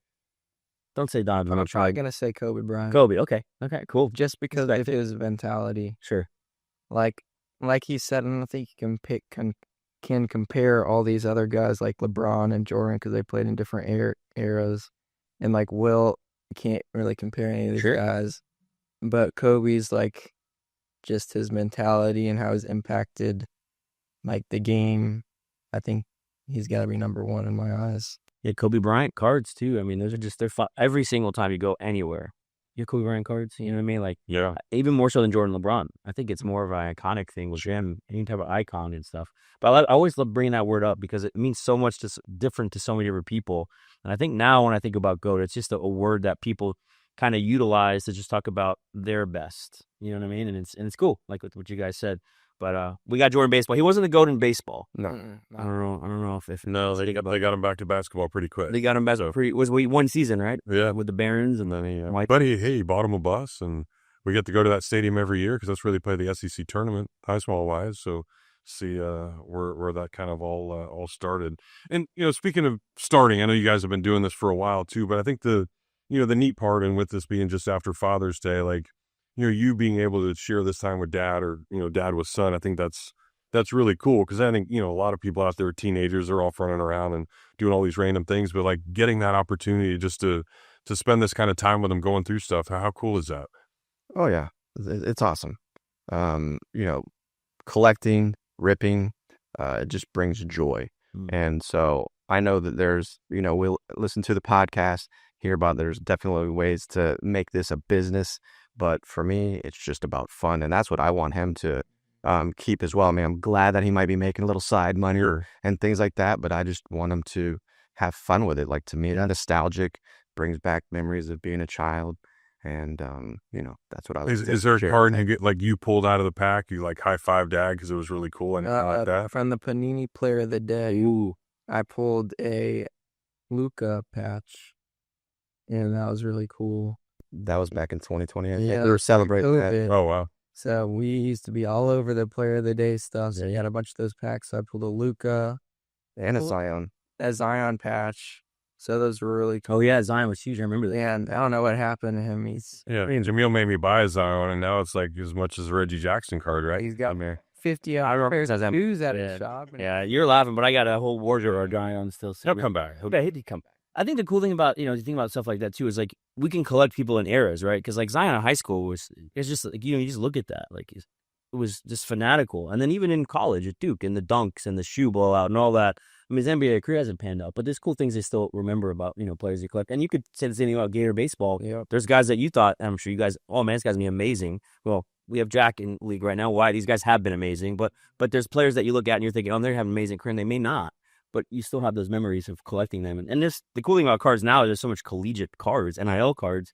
Don't say Donovan. I'm probably gonna say Kobe Bryant. Kobe. Okay, cool. Just because of his mentality. Sure. Like he said, I don't think you can compare all these other guys like LeBron and Jordan because they played in different eras, and like Will, you can't really compare any of these Sure. guys. But Kobe's like just his mentality and how he's impacted like the game. I think he's got to be number one in my eyes. Yeah, Kobe Bryant cards too. I mean, those are just every single time you go anywhere. You have Kobe Bryant cards. You know what I mean? Like Yeah. even more so than Jordan, LeBron. I think it's more of an iconic thing with him, any type of icon and stuff. But I always love bringing that word up because it means so much different to so many different people. And I think now when I think about GOAT, it's just a word that people kind of utilize to just talk about their best. You know what I mean? And it's cool, like with what you guys said. But we got Jordan baseball. He wasn't the GOAT in baseball. No. I don't know if No, they got him back to basketball pretty quick. they got him best. Was one season, right? Yeah. With the Barons and then he. But he bought him a bus, and we get to go to that stadium every year because that's where they play the SEC tournament, high small wise. So see where that kind of all started. And speaking of starting, I know you guys have been doing this for a while too, but I think the neat part, and with this being just after Father's Day, like you being able to share this time with dad, or dad with son, I think that's really cool because I think a lot of people out there, teenagers, are off running around and doing all these random things, but like getting that opportunity just to spend this kind of time with them going through stuff, how cool is that? Oh yeah, it's awesome. Collecting, ripping, it just brings joy. And so I know that there's, we'll listen to the podcast, hear about there's definitely ways to make this a business, but for me, it's just about fun, and that's what I want him to keep as well. I mean, I'm glad that he might be making a little side money and things like that, but I just want him to have fun with it. Like, to me, it's nostalgic, brings back memories of being a child. And, that's what I was. Is there a card you pulled out of the pack? You like high five dad because it was really cool and like that? From the Panini Player of the Day, I pulled a Luka patch, and that was really cool. That was back in 2020. Yeah, we were celebrating that. Oh, wow. So we used to be all over the Player of the Day stuff. So we had a bunch of those packs. So I pulled a Luka And a Zion. a Zion patch. So those were really cool. Oh yeah, Zion was huge. I remember that. And I don't know what happened to him. Yeah, I mean, Jameel made me buy a Zion, and now it's like as much as a Reggie Jackson card, right? He's got I mean, 50 pairs of shoes at his shop. Yeah, you're laughing, but I got a whole wardrobe of Zion still. he'll come back. He'd come back. I think the cool thing about, you think about stuff like that too is like we can collect people in eras, right? Because like Zion in high school it's just like, you just look at that. Like it was just fanatical. And then even in college at Duke and the dunks and the shoe blowout and all that. I mean, his NBA career hasn't panned out, but there's cool things they still remember about, players you collect. And you could say the same thing about Gator baseball. Yeah. There's guys that you thought, I'm sure you guys, oh man, this guy's going to be amazing. Well, we have Jack in the league right now. Why? These guys have been amazing. But there's players that you look at and you're thinking, oh, they're having an amazing career, and they may not. But you still have those memories of collecting them. And the cool thing about cards now is there's so much collegiate cards, NIL cards.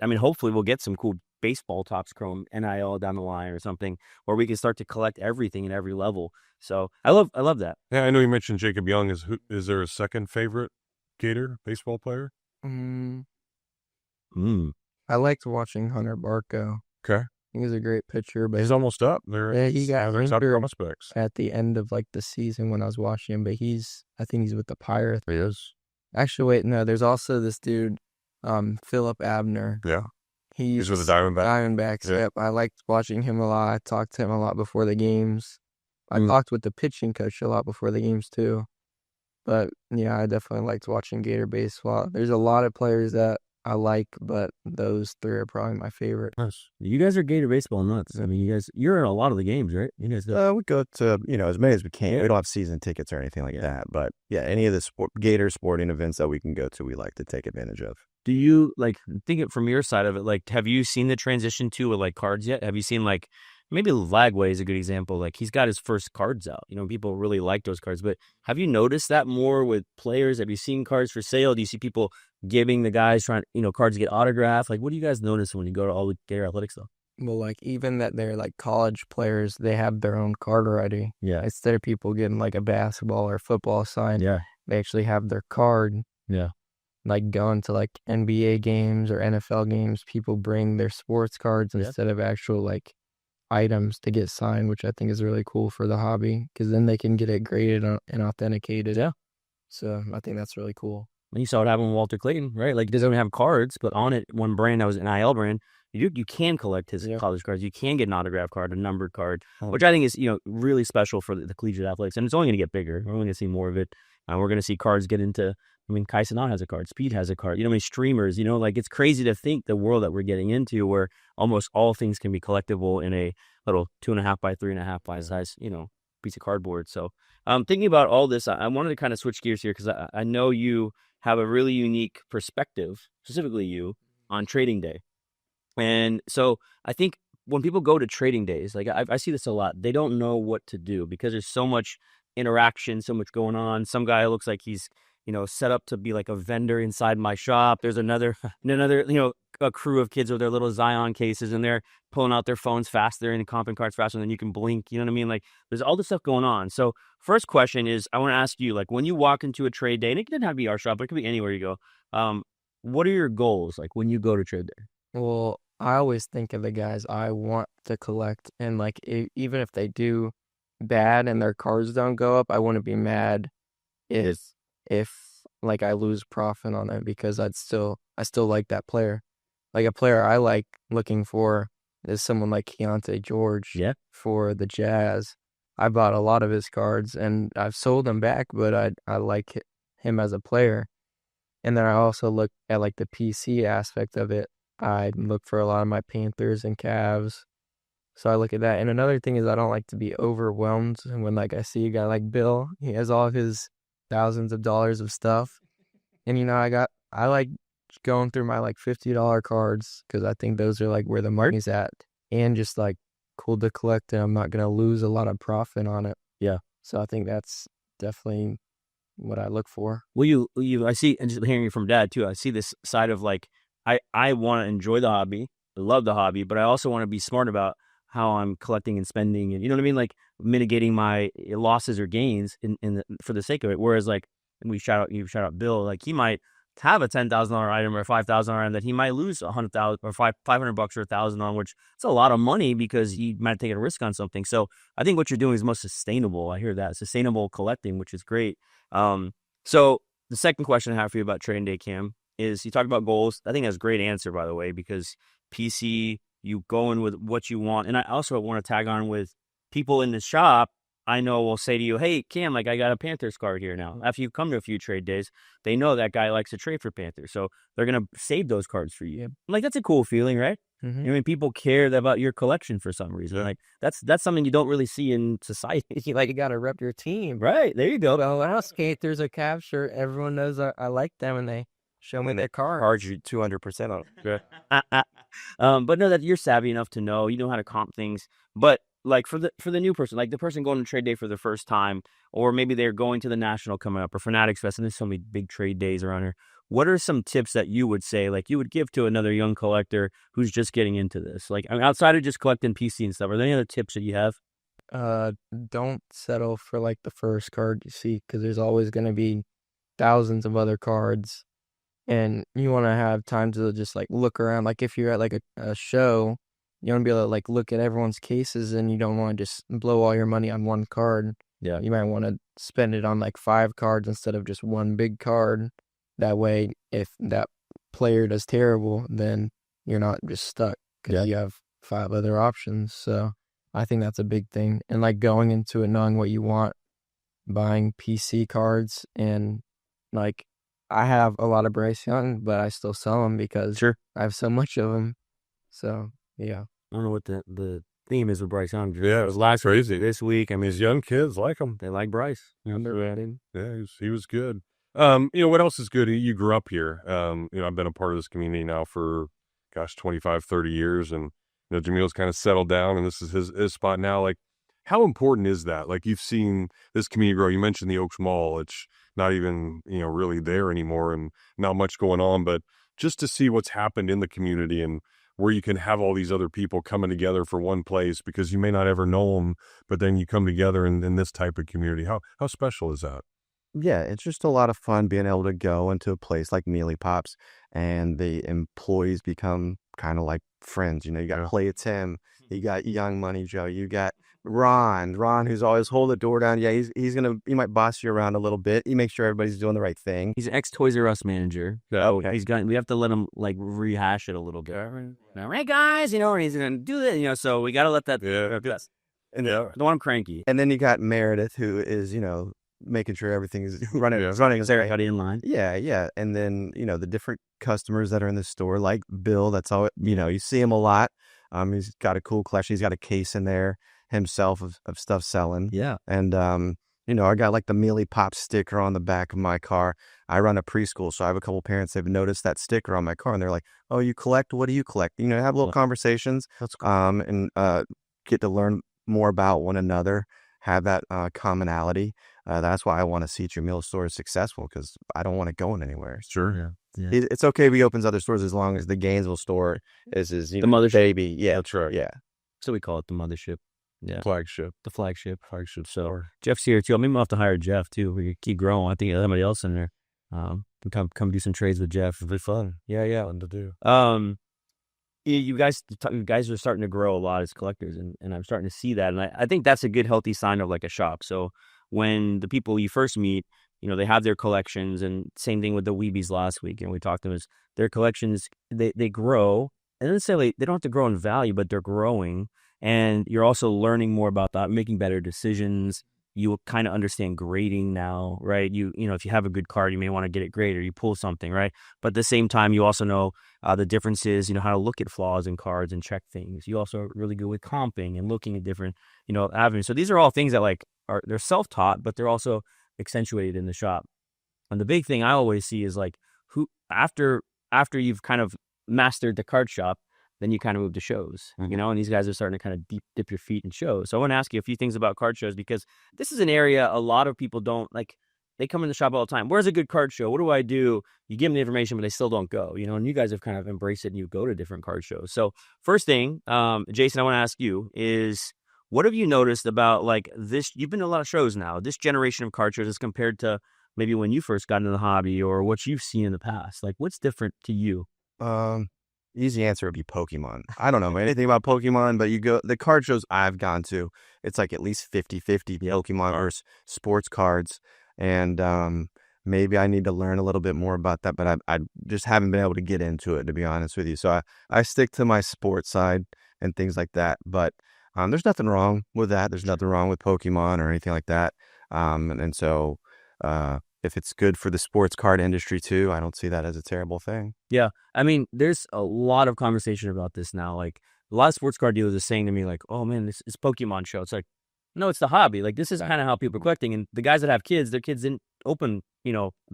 I mean, hopefully we'll get some cool baseball Topps Chrome NIL down the line or something where we can start to collect everything at every level. So I love that. Yeah, I know you mentioned Jacob Young. Is there a second favorite Gator baseball player? I liked watching Hunter Barco. Okay. He was a great pitcher, but He's almost up. he got there's top injured prospects. at the end of like the season when I was watching him. But I think he's with the Pirates. He is. Actually, wait, no. There's also this dude, Philip Abner. Yeah. He's with the Diamondbacks. Diamondbacks. Yeah. Yep. I liked watching him a lot. I talked to him a lot before the games. I talked with the pitching coach a lot before the games too. But yeah, I definitely liked watching Gator baseball. There's a lot of players that I like, but those three are probably my favorite. Nice. You guys are Gator baseball nuts. I mean, you're in a lot of the games, right? You guys go. We go to, as many as we can. We don't have season tickets or anything like that. But yeah, any of the Gator sporting events that we can go to, we like to take advantage of. Do you think it from your side of it? Like, have you seen the transition to with cards yet? Have you seen maybe Lagway is a good example. Like he's got his first cards out. People really like those cards. But have you noticed that more with players? Have you seen cards for sale? Do you see people giving the guys trying, cards to get autographed? Like, what do you guys notice when you go to all the Gator athletic stuff? Well, even that they're college players, they have their own card already. Yeah. Instead of people getting a basketball or football signed, yeah, they actually have their card. Yeah. Going to NBA games or NFL games, people bring their sports cards instead of actual items to get signed, which I think is really cool for the hobby because then they can get it graded and authenticated. Yeah. So I think that's really cool. And you saw what happened with Walter Clayton, right? He doesn't have cards, but on it, one brand that was an NIL brand, you can collect his college cards. You can get an autograph card, a numbered card, which I think is, really special for the collegiate athletics. And it's only going to get bigger. We're only going to see more of it. We're going to see cards get into, Kai Cenat has a card. Speed has a card. Streamers, it's crazy to think the world that we're getting into where almost all things can be collectible in a little 2.5 by 3.5 by size, piece of cardboard. So thinking about all this, I wanted to kind of switch gears here because I know you have a really unique perspective, specifically you, on trading day. And so I think when people go to trading days, I see this a lot, they don't know what to do because there's so much interaction, so much going on. Some guy looks like he's, set up to be a vendor inside my shop. There's another, a crew of kids with their little Zion cases and they're pulling out their phones faster and comping cards faster than you can blink. You know what I mean? There's all this stuff going on. So first question is, I want to ask you, when you walk into a trade day, and it doesn't have to be our shop, but it could be anywhere you go. What are your goals? When you go to trade day? Well, I always think of the guys I want to collect and even if they do bad and their cards don't go up, I wouldn't be mad if I lose profit on it because I still like that player. A player I like looking for is someone like Keontae George for the Jazz. I bought a lot of his cards and I've sold them back, but I like him as a player. And then I also look at the PC aspect of it. I look for a lot of my Panthers and Cavs. So I look at that. And another thing is I don't like to be overwhelmed when I see a guy like Bill. He has all of his thousands of dollars of stuff. And I like going through my $50 cards because I think those are where the money's at and just cool to collect and I'm not going to lose a lot of profit on it. Yeah. So I think that's definitely what I look for. Well, I see, and just hearing you from Dad too, I see this side of I want to enjoy the hobby, I love the hobby, but I also want to be smart about how I'm collecting and spending and, you know what I mean? Mitigating my losses or gains for the sake of it. Whereas you shout out Bill, he might have a $10,000 item or a $5,000 item that he might lose $100,000 or $500 or $1,000 on, which it's a lot of money because he might take a risk on something. So I think what you're doing is most sustainable. I hear that sustainable collecting, which is great. So the second question I have for you about trading day, Cam, is you talked about goals. I think that's a great answer, by the way, because PC, you go in with what you want. And I also want to tag on with people in the shop. I know will say to you, hey, Cam, like I got a Panthers card here now. After you come to a few trade days, they know that guy likes to trade for Panthers. So they're going to save those cards for you. Like, that's a cool feeling, right? Mhm. I mean, people care about your collection for some reason. Yeah. Like, that's something you don't really see in society. Like, you gotta rep your team. Right. There you go. So when I skate, there's a Cavs shirt. Everyone knows I like them, and they show me their card. Charge you 200% on it. But no, that you're savvy enough to know, you know how to comp things. But like for the new person, like the person going to trade day for the first time, or maybe they're going to the National coming up or Fanatics Fest, and there's so many big trade days around here. What are some tips that you would say, like you would give to another young collector who's just getting into this? Like, I mean, outside of just collecting PC and stuff, are there any other tips that you have? Don't settle for like the first card you see, because there's always gonna be thousands of other cards, and you want to have time to just like look around. Like if you're at like a show, you want to be able to like look at everyone's cases, and you don't want to just blow all your money on one card. Yeah. You might want to spend it on like 5 cards instead of just one big card. That way, if that player does terrible, then you're not just stuck because you have 5 other options. So I think that's a big thing. And like going into it knowing what you want, buying PC cards, and like I have a lot of Bryce Young, but I still sell them because I have so much of them. So yeah. I don't know what the theme is with Bryce Young. Yeah, it was last crazy this week. I mean, His young kids like him. they like Bryce. Yeah, he was good. You know, what else is good? You grew up here. You know, I've been a part of this community now for, 25, 30 years. And, you know, Jameel's kind of settled down, and this is his spot now. Like, how important is that? Like, you've seen this community grow. You mentioned the Oaks Mall. It's not even, you know, really there anymore and not much going on. But just to see what's happened in the community and where you can have all these other people coming together for one place, because you may not ever know them, but then you come together in this type of community. How special is that? Yeah, it's just a lot of fun being able to go into a place like Meelypops and the employees become kind of like friends. You know, you got Play Tim, you got Young Money Joe, you got Ron, who's always hold the door down. Yeah, he might boss you around a little bit. He makes sure everybody's doing the right thing. He's an ex Toys R Us manager. Oh, We have to let him like rehash it a little bit. All right, guys, you know, and he's gonna do that, you know. So we gotta let that. And Don't want him cranky. And then you got Meredith, who is, you know, making sure everything is running. Everybody in line. Yeah. And then, you know, the different customers that are in the store, like Bill, that's all, you know, you see him a lot. He's got a cool collection. He's got a case in there himself of stuff selling. Yeah. And, you know, I got like the Meelypop sticker on the back of my car. I run a preschool, so I have a couple parents that have noticed that sticker on my car, and they're like, oh, you collect? What do you collect? You know, have little conversations. That's cool. And get to learn more about one another, have that commonality. That's why I want to see Jameel store successful, because I don't want it going anywhere. Sure. Yeah. It's okay if he opens other stores as long as the Gainesville store is his The mothership. baby. Yeah, That's right. yeah. So we call it the mothership. Yeah. Flagship The flagship. so So Jeff's here too. Maybe we'll have to hire Jeff too. We could keep growing. I think there's somebody else in there. Come do some trades with Jeff. it'll be fun. Yeah. Fun to do. You guys are starting to grow a lot as collectors, and I'm starting to see that, and I think that's a good healthy sign of like a shop. So when the people you first meet, you know, they have their collections, and same thing with the Weebies last week, and we talked to them, is their collections, they grow, and necessarily they don't have to grow in value, but they're growing, and you're also learning more about that, making better decisions. You will kind of understand grading now, right? You know, if you have a good card, you may want to get it graded, or you pull something, right? But at the same time, you also know the differences, you know, how to look at flaws in cards and check things. You also are really good with comping and looking at different, you know, avenues. So these are all things that like they're self-taught, but they're also accentuated in the shop. And the big thing I always see is like, who after you've kind of mastered the card shop, then you kind of move to shows, you know, and these guys are starting to kind of dip your feet in shows. So I want to ask you a few things about card shows, because this is an area a lot of people don't like. They come in the shop all the time. Where's a good card show? What do I do? You give them the information, but they still don't go, you know, and you guys have kind of embraced it and you go to different card shows. So first thing, Jason, I want to ask you is, what have you noticed about like this? You've been to a lot of shows now, this generation of card shows as compared to maybe when you first got into the hobby, or what you've seen in the past. Like, what's different to you? Easy answer would be Pokemon. I don't know anything about Pokemon, but you go the card shows I've gone to, it's like at least 50-50 Pokemon versus sports cards. And maybe I need to learn a little bit more about that, but I just haven't been able to get into it, to be honest with you. So I stick to my sports side and things like that. But there's nothing wrong with that. There's nothing wrong with Pokemon or anything like that. And so if it's good for the sports card industry too, I don't see that as a terrible thing. Yeah. I mean, there's a lot of conversation about this now. Like, a lot of sports card dealers are saying to me, like, oh man, this is Pokemon show. It's like, no, it's the hobby. Like, this is kind of how people are collecting. And the guys that have kids, their kids didn't open,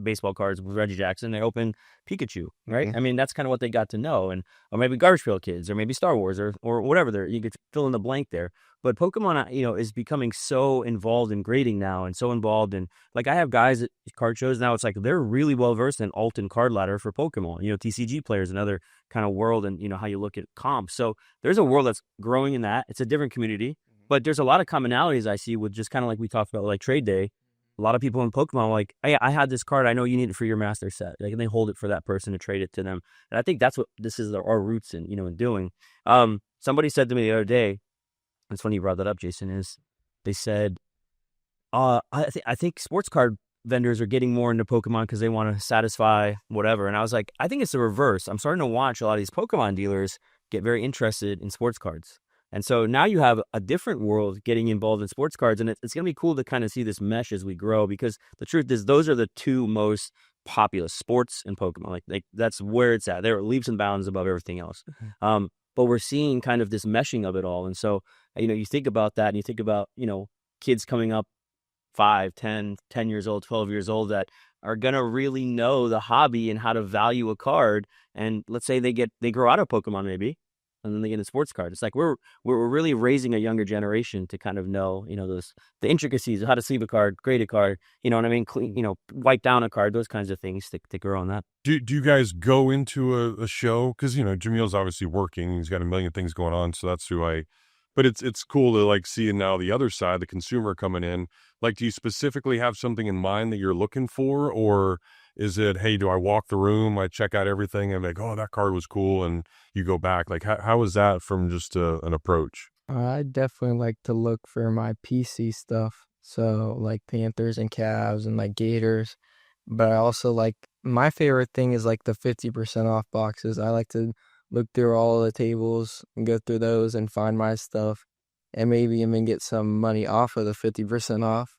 baseball cards with Reggie Jackson. They open Pikachu, right? Mhm. I mean, that's kind of what they got to know. And or maybe Garbage Pail Kids, or maybe Star Wars, or whatever. There, you could fill in the blank there. But Pokemon, is becoming so involved in grading now, and so involved in, like, I have guys at card shows now. It's like they're really well versed in alt and card ladder for Pokemon. TCG players, another kind of world, and how you look at comps. So there's a world that's growing in that. It's a different community, but there's a lot of commonalities I see with just kind of like we talked about, like trade day. A lot of people in Pokemon are like, hey, I had this card. I know you need it for your master set. Like, and they hold it for that person to trade it to them. And I think that's what this is our roots in, in doing. Somebody said to me the other day, it's funny you brought that up, Jason, is they said, I think sports card vendors are getting more into Pokemon because they want to satisfy whatever. And I was like, I think it's the reverse. I'm starting to watch a lot of these Pokemon dealers get very interested in sports cards. And so now you have a different world getting involved in sports cards, and it's going to be cool to kind of see this mesh as we grow, because the truth is those are the two most popular, sports and Pokemon. Like that's where it's at. They're leaps and bounds above everything else. But we're seeing kind of this meshing of it all. And so, you think about that, and you think about, kids coming up 5, 10 years old, 12 years old that are going to really know the hobby and how to value a card. And let's say they grow out of Pokemon maybe, and then they get a sports card. It's like we're really raising a younger generation to kind of know, the intricacies of how to sleeve a card, grade a card, you know what I mean? Clean, wipe down a card, those kinds of things to grow on that. Do you guys go into a show? Because, Jameel's obviously working. He's got a million things going on. So that's but it's cool to like see now the other side, the consumer coming in. Like, do you specifically have something in mind that you're looking for? Or is it, hey, do I walk the room, I check out everything, and like, oh, that card was cool, and you go back? Like, how is that from just an approach? I definitely like to look for my PC stuff. So like Panthers and Cavs and like Gators. But I also like, my favorite thing is like the 50% off boxes. I like to look through all the tables and go through those and find my stuff, and maybe even get some money off of the 50% off.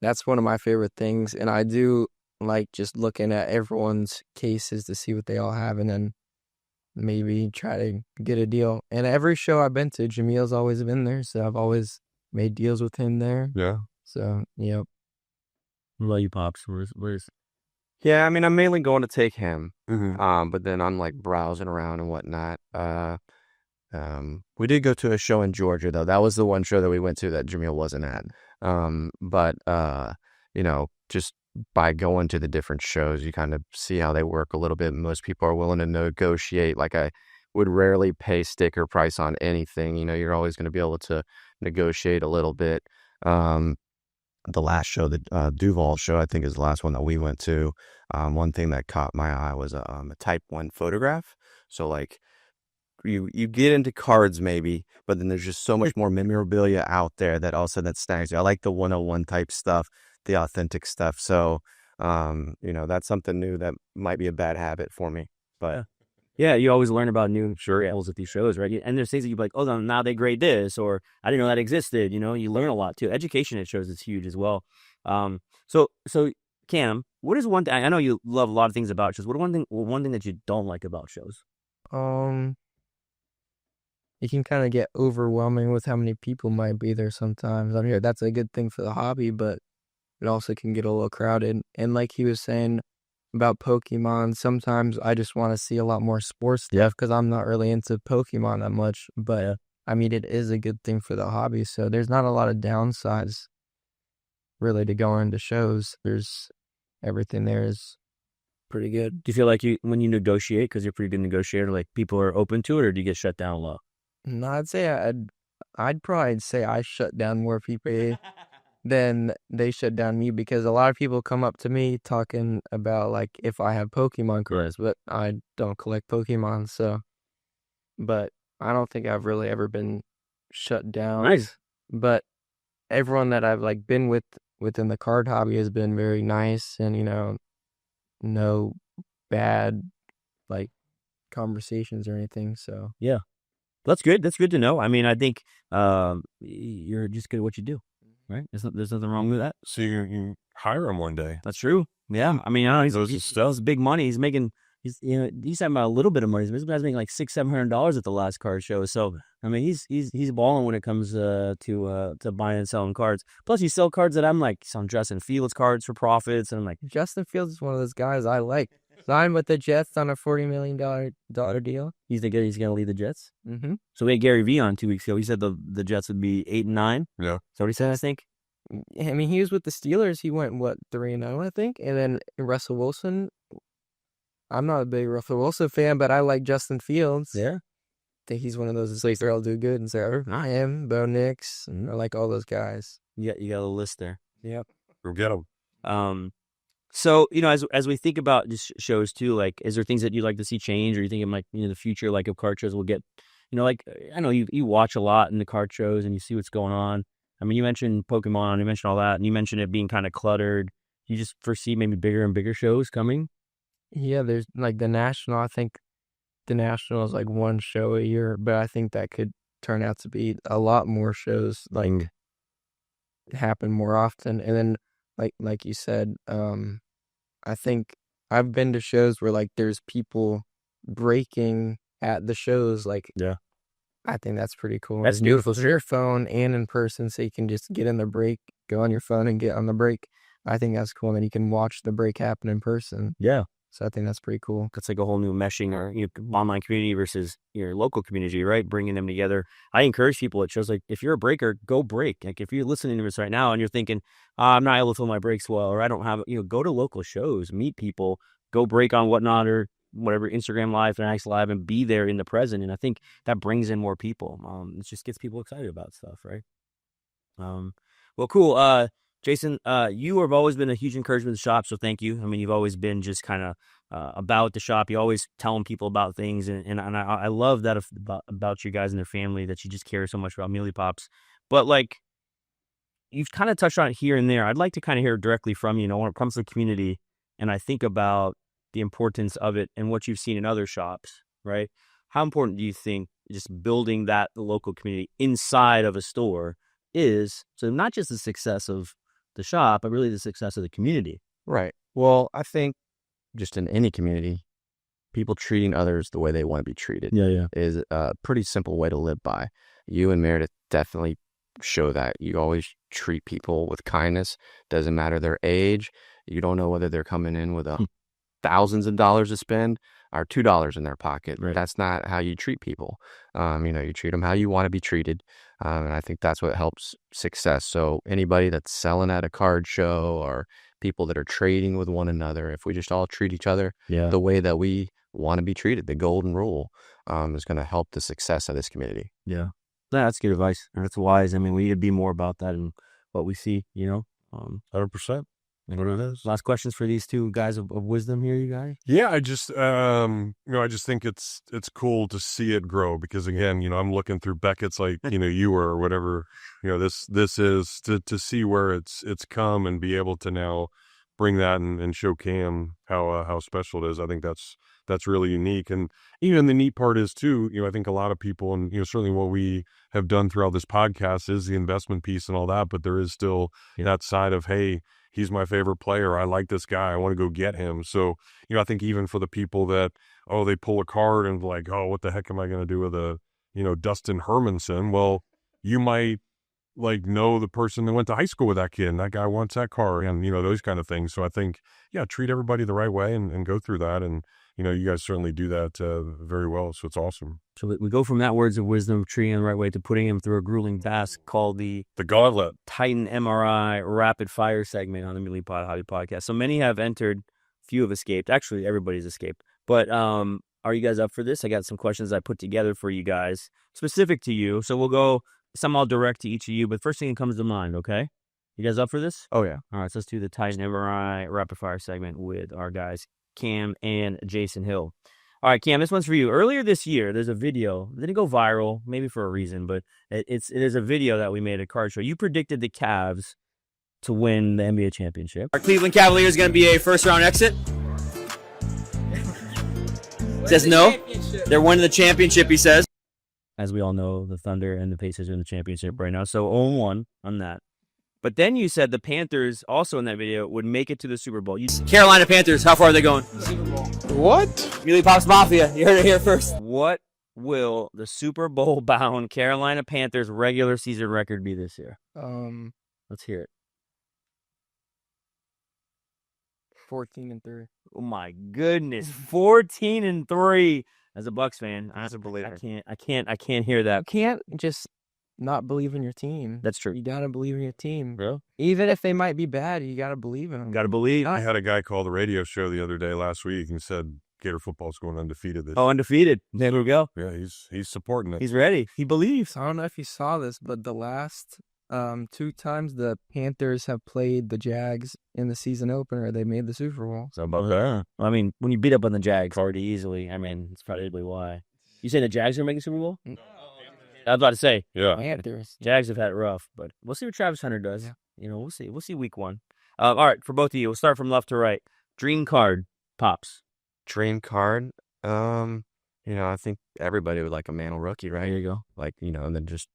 That's one of my favorite things. And I do like just looking at everyone's cases to see what they all have, and then maybe try to get a deal. And every show I've been to, Jameel's always been there, so I've always made deals with him there. Yeah. So, yep. Meelypops, where's Yeah, I mean, I'm mainly going to take him. Mm-hmm. But then I'm like browsing around and whatnot. We did go to a show in Georgia though. That was the one show that we went to that Jameel wasn't at. But just by going to the different shows, you kind of see how they work a little bit. Most people are willing to negotiate. Like, I would rarely pay sticker price on anything. You're always going to be able to negotiate a little bit. The last show, the Duval show, I think is the last one that we went to. One thing that caught my eye was a Type 1 photograph. So like, you get into cards maybe, but then there's just so much more memorabilia out there that also that snags you. I like the 101 type stuff, the authentic stuff. So, that's something new that might be a bad habit for me. But Yeah, you always learn about new variables at these shows, right? And there's things that you'd be like, oh, now they grade this, or I didn't know that existed. You learn a lot too. Education at shows is huge as well. So Cam, what is one thing? I know you love a lot of things about shows. What one thing that you don't like about shows? It can kind of get overwhelming with how many people might be there sometimes. I mean, that's a good thing for the hobby, but it also can get a little crowded. And like he was saying about Pokemon, sometimes I just want to see a lot more sports stuff because I'm not really into Pokemon that much. But I mean, it is a good thing for the hobby, so there's not a lot of downsides really to going to shows. There's everything there is pretty good. Do you feel like when you negotiate, because you're a pretty good negotiator, like people are open to it, or do you get shut down a lot? No, I'd probably say I shut down more people than they shut down me, because a lot of people come up to me talking about like if I have Pokemon cards, but I don't collect Pokemon, so. But I don't think I've really ever been shut down. Nice. But everyone that I've like been with within the card hobby has been very nice, and no bad like conversations or anything. So Yeah. That's good. That's good to know. I mean, I think you're just good at what you do, right? There's nothing wrong with that. So you hire him one day. That's true. Yeah. I mean, I don't know. Those He's stuff. big money. He's making. He's talking about a little bit of money. This guy's making like $600-700 at the last card show. So I mean, he's balling when it comes to buying and selling cards. Plus, you sell cards that I'm like some Justin Fields cards for profits, and I'm like, Justin Fields is one of those guys I like. Signed with the Jets on a $40 million deal. he's gonna lead the Jets. Mm-hmm. So we had Gary Vee on 2 weeks ago. He said the Jets would be 8-9. Yeah. That's what he said, I think. I mean, he was with the Steelers. He went 3-0, I think. And then Russell Wilson. I'm not a big Russell Wilson fan, but I like Justin Fields. Yeah. I think he's one of those that they'll do good and say, I am Bo Nix, and I like all those guys. You got a list there. Yep. Go get him. So, as we think about just shows too, like, is there things that you'd like to see change, or you think in like, the future, like of card shows will get, like, I know you watch a lot in the card shows and you see what's going on. I mean, you mentioned Pokemon, you mentioned all that, and you mentioned it being kind of cluttered. You just foresee maybe bigger and bigger shows coming? Yeah, there's like the National. I think the National is like one show a year, but I think that could turn out to be a lot more shows, like happen more often. And then, like you said, I think I've been to shows where like there's people breaking at the shows. Like, Yeah. I think that's pretty cool. That's It's beautiful. It's your phone and in person, so you can just get in the break, go on your phone and get on the break. I think that's cool. And then you can watch the break happen in person. Yeah. So I think that's pretty cool. That's like a whole new meshing or online community versus your local community, right? Bringing them together. I encourage people at shows, like, if you're a breaker, go break. Like, if you're listening to this right now and you're thinking, I'm not able to fill my breaks well, or I don't have, go to local shows, meet people, go break on Whatnot or whatever, Instagram Live, Fanatics Live, and be there in the present. And I think that brings in more people. It just gets people excited about stuff, right? Well, cool. Jason, you have always been a huge encouragement to the shop, so thank you. I mean, you've always been just kind of about the shop. You always telling people about things, and I love that about you guys and their family, that you just care so much about Meelypops. But like, you've kind of touched on it here and there. I'd like to kind of hear directly from you. When it comes to the community, and I think about the importance of it and what you've seen in other shops, right? How important do you think just building that local community inside of a store is, so not just the success of the shop, but really the success of the community? Right. Well, I think just in any community, people treating others the way they want to be treated is a pretty simple way to live by. You and Meredith definitely show that. You always treat people with kindness. Doesn't matter their age. You don't know whether they're coming in with thousands of dollars to spend or $2 in their pocket. Right. That's not how you treat people. You treat them how you want to be treated. And I think that's what helps success. So anybody that's selling at a card show or people that are trading with one another, if we just all treat each other the way that we want to be treated, the golden rule, is going to help the success of this community. Yeah. That's good advice. That's wise. I mean, we need to be more about that in what we see, 100%. What it is. Last questions for these two guys of wisdom here, you guys? Yeah, I just I just think it's cool to see it grow, because again, I'm looking through Beckett's, like, you were, or whatever, this is to see where it's come and be able to now bring that and show Cam how special it is. I think that's really unique. And even the neat part is too, I think a lot of people, and certainly what we have done throughout this podcast is the investment piece and all that, but there is still that side of, hey, he's my favorite player. I like this guy. I want to go get him. So, I think even for the people that, they pull a card and like, what the heck am I going to do with a, Dustin Hermanson? Well, you might know the person that went to high school with that kid, and that guy wants that card, and, those kind of things. So I think, treat everybody the right way and go through that. And, you guys certainly do that very well. So it's awesome. So we go from that words of wisdom, treating him the right way, to putting him through a grueling task called the Gauntlet Titan MRI rapid fire segment on the Meelypod Hobby Podcast. So many have entered, few have escaped. Actually, everybody's escaped. But are you guys up for this? I got some questions I put together for you guys, specific to you. So we'll go, some I'll direct to each of you, but first thing that comes to mind, okay? You guys up for this? Oh, yeah. All right, so let's do the Titan MRI rapid fire segment with our guys, Cam and Jason Hill. All right, Cam, this one's for you. Earlier this year, there's a video. It didn't go viral, maybe for a reason, but it is a video that we made at a card show. You predicted the Cavs to win the NBA championship. Are Cleveland Cavaliers going to be a first-round exit? Says no. They're winning the championship, he says. As we all know, the Thunder and the Pacers are in the championship right now. So 0-1 on that. But then you said the Panthers, also in that video, would make it to the Super Bowl. Carolina Panthers, how far are they going? What? Meelypops Mafia, you heard it here first. What will the Super Bowl-bound Carolina Panthers regular season record be this year? Let's hear it. 14-3. Oh my goodness, 14-3. As a Bucks fan, I can't hear that. You can't just not believe in your team. That's true. You gotta believe in your team. Bro, Even if they might be bad, you gotta believe in them. gotta believe. I had a guy call the radio show the other day last week and said Gator football's going undefeated this Oh, undefeated. There we go. year. Yeah, he's supporting it. He's ready. He believes. I don't know if you saw this, but the last 2 times the Panthers have played the Jags in the season opener, they made the Super Bowl. So about that. I mean, when you beat up on the Jags already easily, I mean, it's probably why. You saying the Jags are making Super Bowl? I was about to say, Yeah. Panthers. Jags have had it rough, but we'll see what Travis Hunter does. Yeah. You know, we'll see. We'll see week 1. All right, for both of you, we'll start from left to right. Dream card, Pops. Dream card. I think everybody would like a Mantle rookie, right? There you go. Like, and then just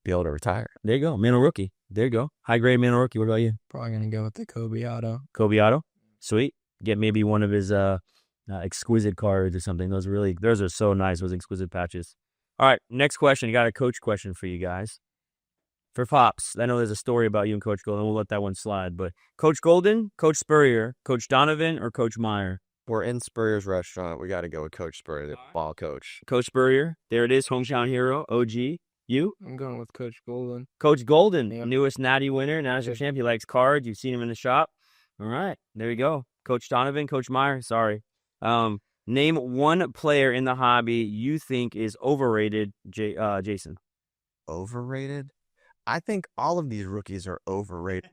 be able to retire. There you go. Mantle rookie. There you go. High grade Mantle rookie. What about you? Probably gonna go with the Kobe Auto. Kobe Otto. Sweet. Get maybe one of his exquisite cards or something. Those are so nice, those exquisite patches. All right, next question. I got a coach question for you guys. For Pops, I know there's a story about you and Coach Golden. We'll let that one slide. But Coach Golden, Coach Spurrier, Coach Donovan, or Coach Meyer? We're in Spurrier's restaurant. We got to go with Coach Spurrier, the ball coach. Coach Spurrier. There it is, hometown hero, OG. You? I'm going with Coach Golden. Coach Golden, Yep. newest Natty winner, national champ. He likes cards. You've seen him in the shop. All right, there you go. Coach Donovan, Coach Meyer. Sorry. Name one player in the hobby you think is overrated, Jason. Overrated? I think all of these rookies are overrated.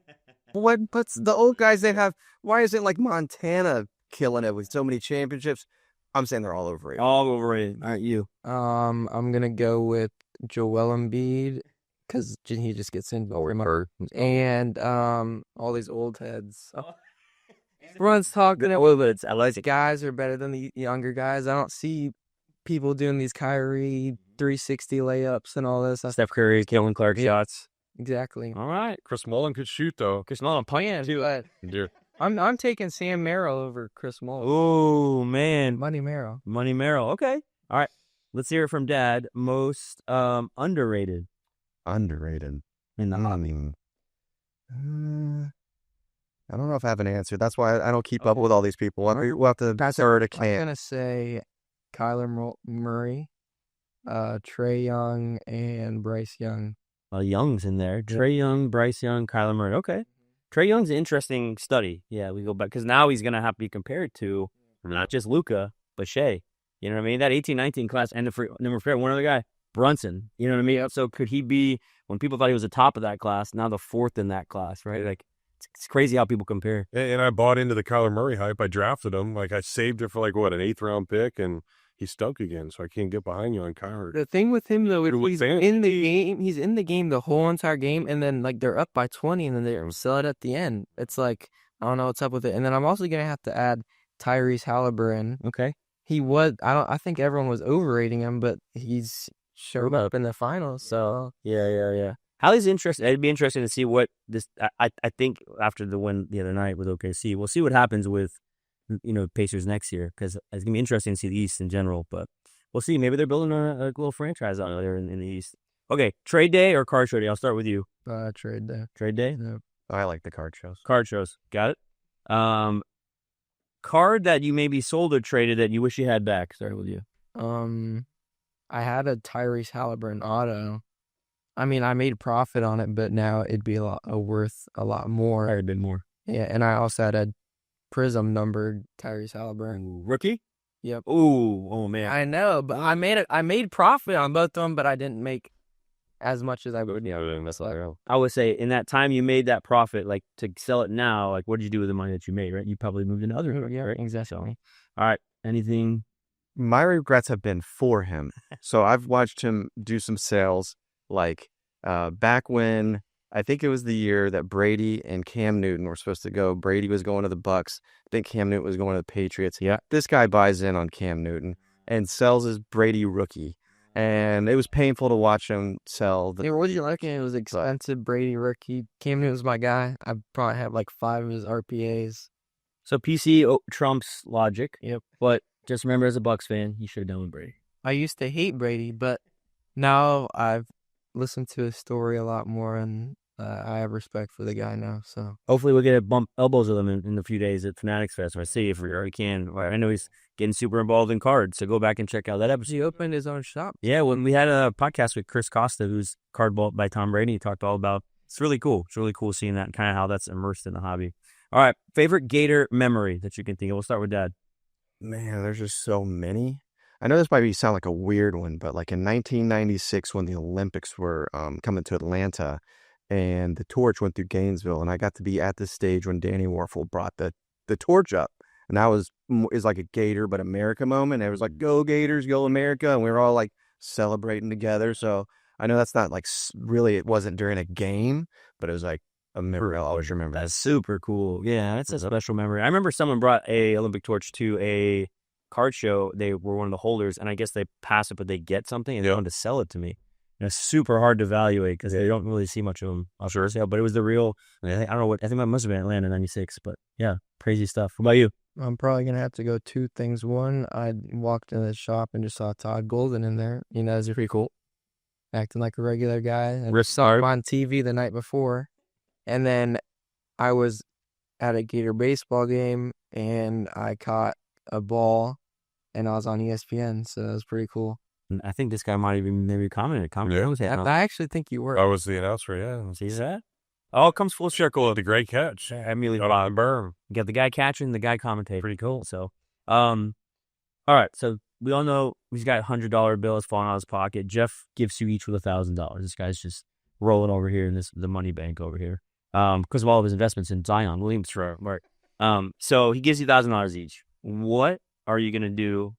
What's the old guys they have? Why isn't like Montana killing it with so many championships? I'm saying they're all overrated. All overrated. All right, you. I'm gonna go with Joel Embiid because he just gets in and all these old heads. Everyone's talking about I like it. guys are better than the younger guys. I don't see people doing these Kyrie 360 layups and all this. Steph Curry, Caitlin Clark shots. Exactly. All right. Chris Mullen could shoot though. Chris Mullen playing. Dear. I'm taking Sam Merrill over Chris Mullen. Oh, man. Money Merrill. Money Merrill. Okay. All right. Let's hear it from Dad. Most underrated. Underrated. In the hobby. I don't know if I have an answer. That's why I don't keep up with all these people. We'll have to start a I'm can. gonna say Kyler Murray, Trey Young, and Bryce Young. Young's in there. Trey Young, Bryce Young, Kyler Murray. Okay. Trey Young's an interesting study. Yeah, we go back. Because now he's going to have to be compared to not just Luka, but Shea. You know what I mean? That 18-19 class. And number 4, one other guy, Brunson. You know what I mean? So could he be, when people thought he was the top of that class, now the 4th in that class, right? Like, it's crazy how people compare. And I bought into the Kyler Murray hype. I drafted him. Like, I saved it for an 8th round pick, and he stunk again. So I can't get behind you on Kyler. The thing with him though, he's Sam- in the game. He's in the game the whole entire game, and then like they're up by 20, and then they sell it at the end. It's like I don't know what's up with it. And then I'm also gonna have to add Tyrese Halliburton. Okay. He was. I think everyone was overrating him, but he's showed up in the finals. So Yeah. Hallie's interesting. It'd be interesting to see what this. I think after the win the other night with OKC, we'll see what happens with Pacers next year, because it's gonna be interesting to see the East in general. But we'll see. Maybe they're building a little franchise out there in the East. Okay, trade day or card show day? I'll start with you. trade day. Trade day. I like the card shows. Card shows. Got it. Card that you maybe sold or traded that you wish you had back. Start with you. I had a Tyrese Halliburton auto. I mean, I made profit on it, but now it'd be worth a lot more. Probably a bit more. Yeah, and I also had a Prism numbered Tyrese Halliburton. Ooh, rookie. Yep. Ooh, oh man. I know, but I made profit on both of them, but I didn't make as much as I would. Yeah, that's like, I would say in that time you made that profit, like to sell it now, like what did you do with the money that you made, right? You probably moved into other. Yeah, right, exactly. All right. Anything? my regrets have been for him. So I've watched him do some sales, like back when I think it was the year that Brady and Cam Newton were supposed to go. Brady was going to the Bucks. I think Cam Newton was going to the Patriots. Yeah. This guy buys in on Cam Newton and sells his Brady rookie. And it was painful to watch him sell. Hey, what did you like? It was expensive. Brady rookie. Cam Newton was my guy. I probably have like 5 of his RPAs. So PC trumps logic. Yep. But just remember, as a Bucks fan, you should have done with Brady. I used to hate Brady, but now I've listened to his story a lot more, and I have respect for the guy now. So Hopefully, we'll get to bump elbows with him in a few days at Fanatics Fest. Or see if we already can. I know he's getting super involved in cards, so go back and check out that episode. he opened his own shop. Yeah, when we had a podcast with Chris Costa, who's card bought by Tom Brady, he talked all about. It's really cool. It's really cool seeing that and kind of how that's immersed in the hobby. All right, favorite Gator memory that you can think of. We'll start with Dad. Man, there's just so many. I know this might sound like a weird one, but like in 1996 when the Olympics were coming to Atlanta and the torch went through Gainesville, and I got to be at the stage when Danny Warfel brought the torch up. And that was like a Gator but America moment. It was like, go Gators, go America. And we were all like celebrating together. So I know that's not like really, it wasn't during a game, but it was like a memory I'll always remember. That's super cool. Yeah, that's a special memory. I remember someone brought a Olympic torch to a card show. They were one of the holders, and I guess they pass it, but they get something, and they wanted to sell it to me. And it's super hard to evaluate because they don't really see much of them off the sale. But it was the real. I don't know what. I think that must have been Atlanta '96. But yeah, crazy stuff. What about you? I'm probably going to have to go 2 things. One, I walked into the shop and just saw Todd Golden in there. You know, it's pretty cool. Acting like a regular guy. I saw him on TV the night before. And then I was at a Gator baseball game, and I caught a ball, and I was on ESPN, so that was pretty cool. I think this guy might even maybe commented. Yeah. I actually think you were. I was the announcer, yeah. See that? All comes full circle. The great catch. Meelypod. Burn. You got the guy catching, the guy commentating. Pretty cool. So, all right. So we all know he's got $100 bills falling out of his pocket. Jeff gives you each with $1,000. This guy's just rolling over here in the money bank over here. Because of all of his investments in Zion Williamson. Right. So he gives you $1,000 each. What are you gonna do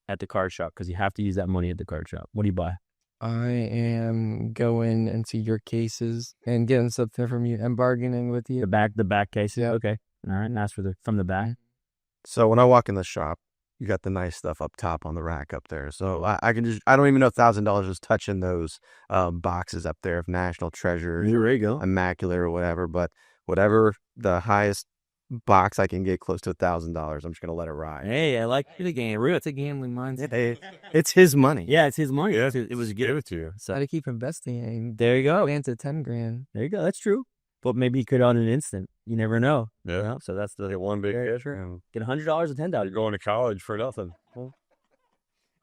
at the card shop? Because you have to use that money at the card shop. What do you buy? I am going into your cases and getting something from you and bargaining with you. The back case. Yeah. Okay. All right. And ask from the back. So when I walk in the shop, you got the nice stuff up top on the rack up there. So I don't even know if $1,000 is touching those boxes up there of National Treasure, There you go. Immaculate or whatever. But whatever the highest box I can get close to $1,000, I'm just gonna let it ride. Hey, I like the game. Real. It's a gambling mindset. It's his money. Yeah, it's his money. Yeah, It was give good. it to you. Got to keep investing. And There you go. plan to 10 grand. There you go. That's true. But maybe you could on an instant. You never know. Yeah. You know? So that's the Get one big Very catch. true. And get $100 and $10. you're going to college for nothing. All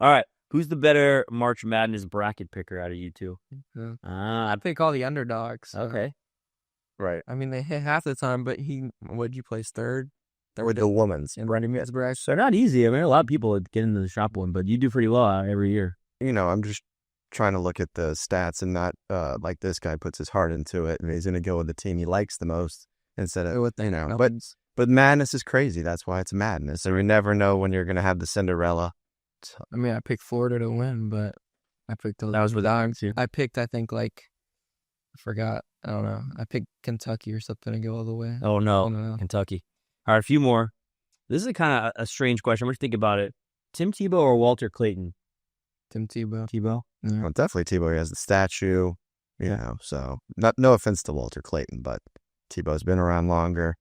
right. Who's the better March Madness bracket picker out of you two? I pick all the underdogs. Okay. Right. I mean, they hit half the time, but would you place third? With the women's. And Brandon Mitzbrach. They're not easy. I mean, a lot of people get into the shop one, but you do pretty well every year. I'm just trying to look at the stats and not like this guy puts his heart into it and he's going to go with the team he likes the most instead of, but madness is crazy. That's why it's madness. And we never know when you're going to have the Cinderella. I mean, I picked Florida to win, but I picked That was with dogs. I picked, I think, I forgot. I don't know. I picked Kentucky or something to go all the way. Oh, no. I don't know. Kentucky. All right, a few more. This is kind of a strange question. What do you think about it? Tim Tebow or Walter Clayton? Tim Tebow. Tebow? Yeah. Well, definitely Tebow. He has the statue, so no offense to Walter Clayton, but Tebow's been around longer.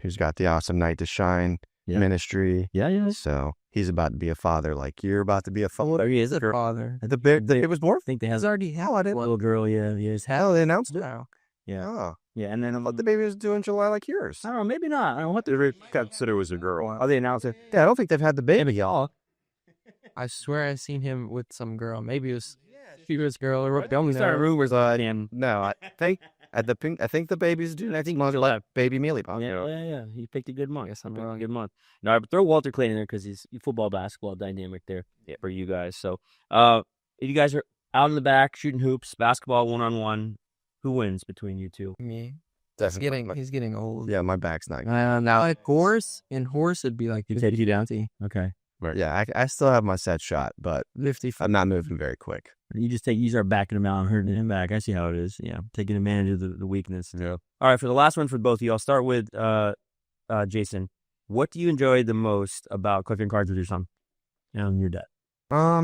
He's got the awesome Night to Shine ministry. Yeah. So he's about to be a father like you're about to be a father. He is a Father. It was more. I think they He's have already had I didn't. a little girl. Yeah, his Hell, they announced it. now. Yeah. Oh, Yeah, and then I thought the baby was due in July like yours. I don't know, maybe not. I don't know what the Consider it was a girl. Oh, they announced it. Yeah, I don't think they've had the baby y'all. I swear I seen him with some girl. Maybe it was she was girl or Don't start rumors on No, I think I think the baby's due next month. Baby Meelypod. Yeah. He picked a good month. Guess I'm wrong. Good month. No, but throw Walter Clayton in there because he's football, basketball dynamic there for you guys. So, if you guys are out in the back shooting hoops, basketball 1-on-1, who wins between you two? Me. Definitely. He's getting old. Yeah, my back's not. Now, like horse it'd be like You take you down. 50. Okay. But yeah, I still have my set shot, but 50. I'm not moving very quick. You start backing him out and hurting him back. I see how it is. Yeah, taking advantage of the weakness. Yeah. All right, for the last one for both of you, I'll start with Jason. What do you enjoy the most about collecting cards with your son and your dad?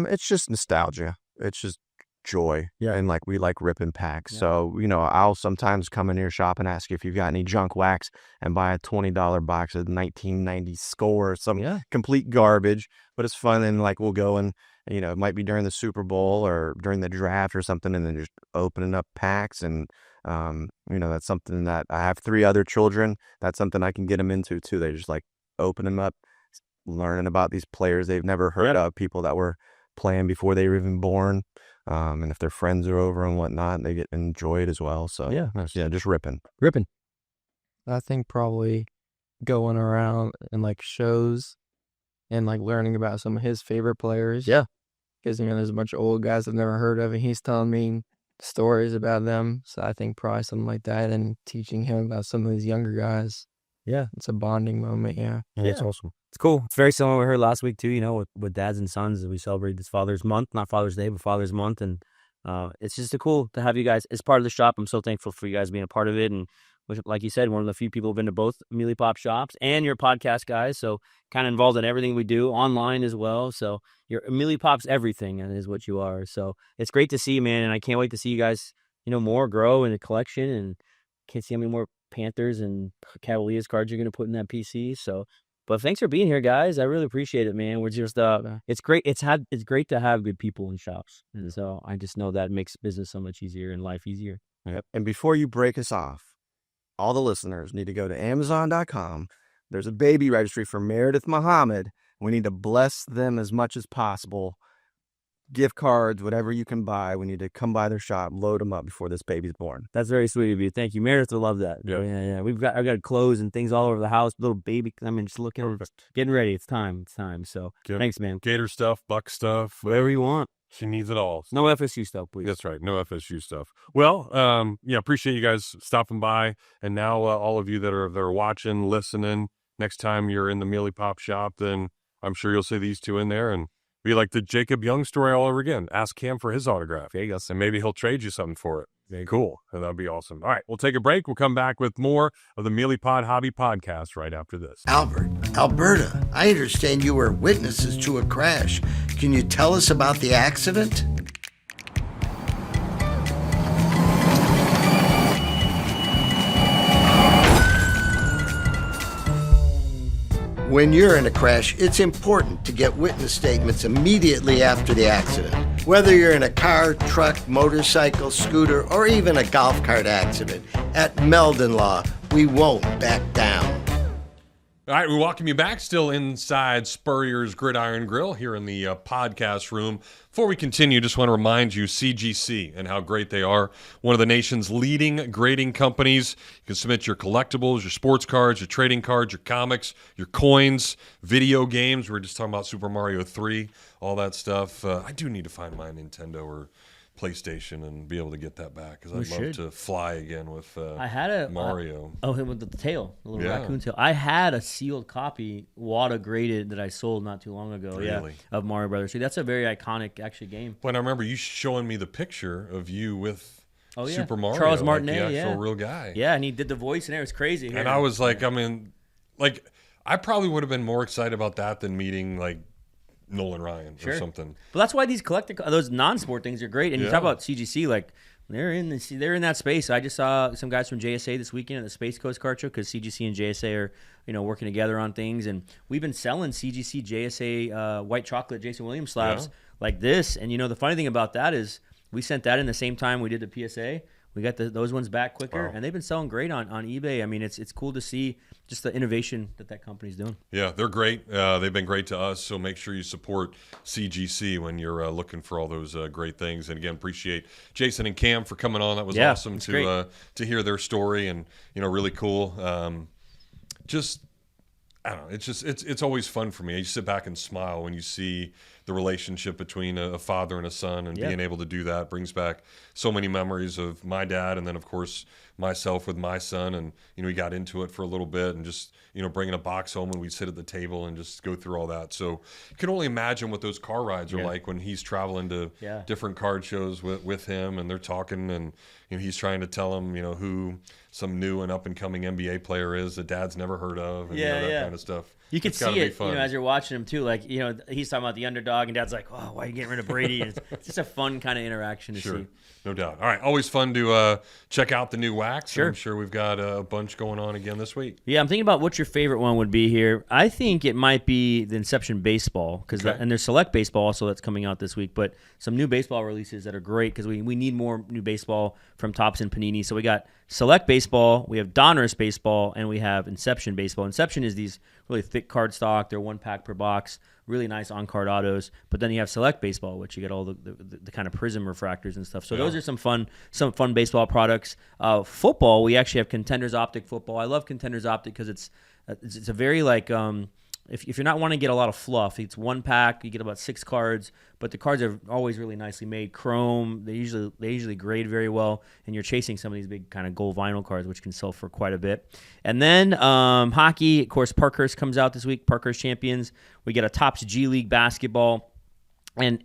It's just nostalgia. It's just joy. Yeah. And we like ripping packs. Yeah. So, I'll sometimes come in your shop and ask if you've got any junk wax and buy a $20 box of 1990 score, some complete garbage, but it's fun. And we'll go and, it might be during the Super Bowl or during the draft or something, and then just opening up packs. And, that's something that I have 3 other children. That's something I can get them into too. They just like opening them up, learning about these players they've never heard of, people that were playing before they were even born. And if their friends are over and whatnot, they get enjoyed as well. So just ripping. I think probably going around and shows and learning about some of his favorite players. Yeah. Because there's a bunch of old guys I've never heard of, and he's telling me stories about them. So I think probably something like that, and teaching him about some of these younger guys. Yeah. It's a bonding moment. Yeah. That's awesome. It's cool. It's very similar to what we heard last week too, with dads and sons, as we celebrate this Father's Month, not Father's Day, but Father's Month. And it's just cool to have you guys as part of the shop. I'm so thankful for you guys being a part of it. And like you said, one of the few people who've been to both Meelypop shops and your podcast, guys. So kind of involved in everything we do online as well. So you're Meelypop's everything, and is what you are. So it's great to see you, man. And I can't wait to see you guys, more grow in the collection, and can't see how many more Panthers and Cavaliers cards you're going to put in that PC. So, but thanks for being here, guys. I really appreciate it, man. We're just, it's great. It's great to have good people in shops. And so I just know that makes business so much easier and life easier. Yep. And before you break us off, all the listeners need to go to Amazon.com. There's a baby registry for Meredith Muhammad. We need to bless them as much as possible. Gift cards, whatever you can buy. We need to come by their shop, load them up before this baby's born. That's very sweet of you. Thank you. Meredith will love that. Yeah. Yeah. I've got clothes and things all over the house. Little baby. Just looking, getting ready. It's time. So thanks, man. Gator stuff, Buck stuff, Whatever you want. She needs it all. No FSU stuff, please. That's right. No FSU stuff. Well, appreciate you guys stopping by. And now all of you that are watching, listening, next time you're in the Meelypop shop, then I'm sure you'll see these two in there and be like the Jacob Young story all over again. Ask Cam for his autograph. There you go. And maybe he'll trade you something for it. Very cool. That'd be awesome. All right, we'll take a break. We'll come back with more of the Meelypod Hobby Podcast right after this. Albert, Alberta, I understand you were witnesses to a crash. Can you tell us about the accident? When you're in a crash, it's important to get witness statements immediately after the accident. Whether you're in a car, truck, motorcycle, scooter, or even a golf cart accident, at Meldon Law, we won't back down. All right, we welcome you back, still inside Spurrier's Gridiron Grill here in the podcast room. Before we continue, just want to remind you, CGC and how great they are. One of the nation's leading grading companies. You can submit your collectibles, your sports cards, your trading cards, your comics, your coins, video games. We were just talking about Super Mario 3, all that stuff. I do need to find my Nintendo or PlayStation and be able to get that back, because I'd love to fly again with I had a Mario. With the tail, the little raccoon tail. I had a sealed copy, WADA graded, that I sold not too long ago. Really? Of Mario Brothers. So that's a very iconic actually game. But I remember you showing me the picture of you with Super Mario, Charles Martinet, the actual real guy. Yeah, and he did the voice, and it was crazy. And I was like, I probably would have been more excited about that than meeting Nolan Ryan or something. But that's why these those non-sport things are great. And you talk about CGC, they're in that space. I just saw some guys from JSA this weekend at the Space Coast Card Show, because CGC and JSA are working together on things, and we've been selling CGC JSA white chocolate Jason Williams slabs like this. And the funny thing about that is we sent that in the same time we did the PSA. We got those ones back quicker, and they've been selling great on eBay. I mean, it's cool to see just the innovation that company's doing. Yeah, they're great. They've been great to us, so make sure you support CGC when you're looking for all those great things. And again, appreciate Jason and Cam for coming on. That was awesome to hear their story, and really cool. I don't know. It's always fun for me. You sit back and smile when you see the relationship between a father and a son, and Yeah. being able to do that brings back so many memories of my dad, and then of course myself with my son. And we got into it for a little bit, and just bringing a box home, and we'd sit at the table and just go through all that. So you can only imagine what those car rides are Yeah. like when he's traveling to Yeah. different card shows with him, and they're talking, and he's trying to tell him who some new and up and coming NBA player is that dad's never heard of, and Yeah, that yeah. kind of stuff. You can It's gotta see be it, fun. as you're watching him too. Like, he's talking about the underdog, and Dad's like, "Oh, why are you getting rid of Brady?" And it's just a fun kind of interaction to Sure. see. No doubt. All right. Always fun to check out the new wax. Sure. I'm sure we've got a bunch going on again this week. Yeah, I'm thinking about what your favorite one would be here. I think it might be the Inception Baseball, Okay. and there's Select Baseball also that's coming out this week. But some new baseball releases that are great because we need more new baseball from Topps and Panini. So we got Select Baseball, we have Donruss Baseball, and we have Inception Baseball. Inception is these really thick card stock. They're 1 pack per box. Really nice on-card autos. But then you have Select Baseball, which you get all the kind of prism refractors and stuff. So those are some fun baseball products. Football, we actually have Contenders Optic Football. I love Contenders Optic because it's a very if you're not wanting to get a lot of fluff, it's 1 pack. You get about 6 cards, but the cards are always really nicely made. Chrome, they usually grade very well, and you're chasing some of these big kind of gold vinyl cards, which can sell for quite a bit. And then hockey, of course, Parkhurst comes out this week. Parkhurst Champions. We get a Topps G League basketball, and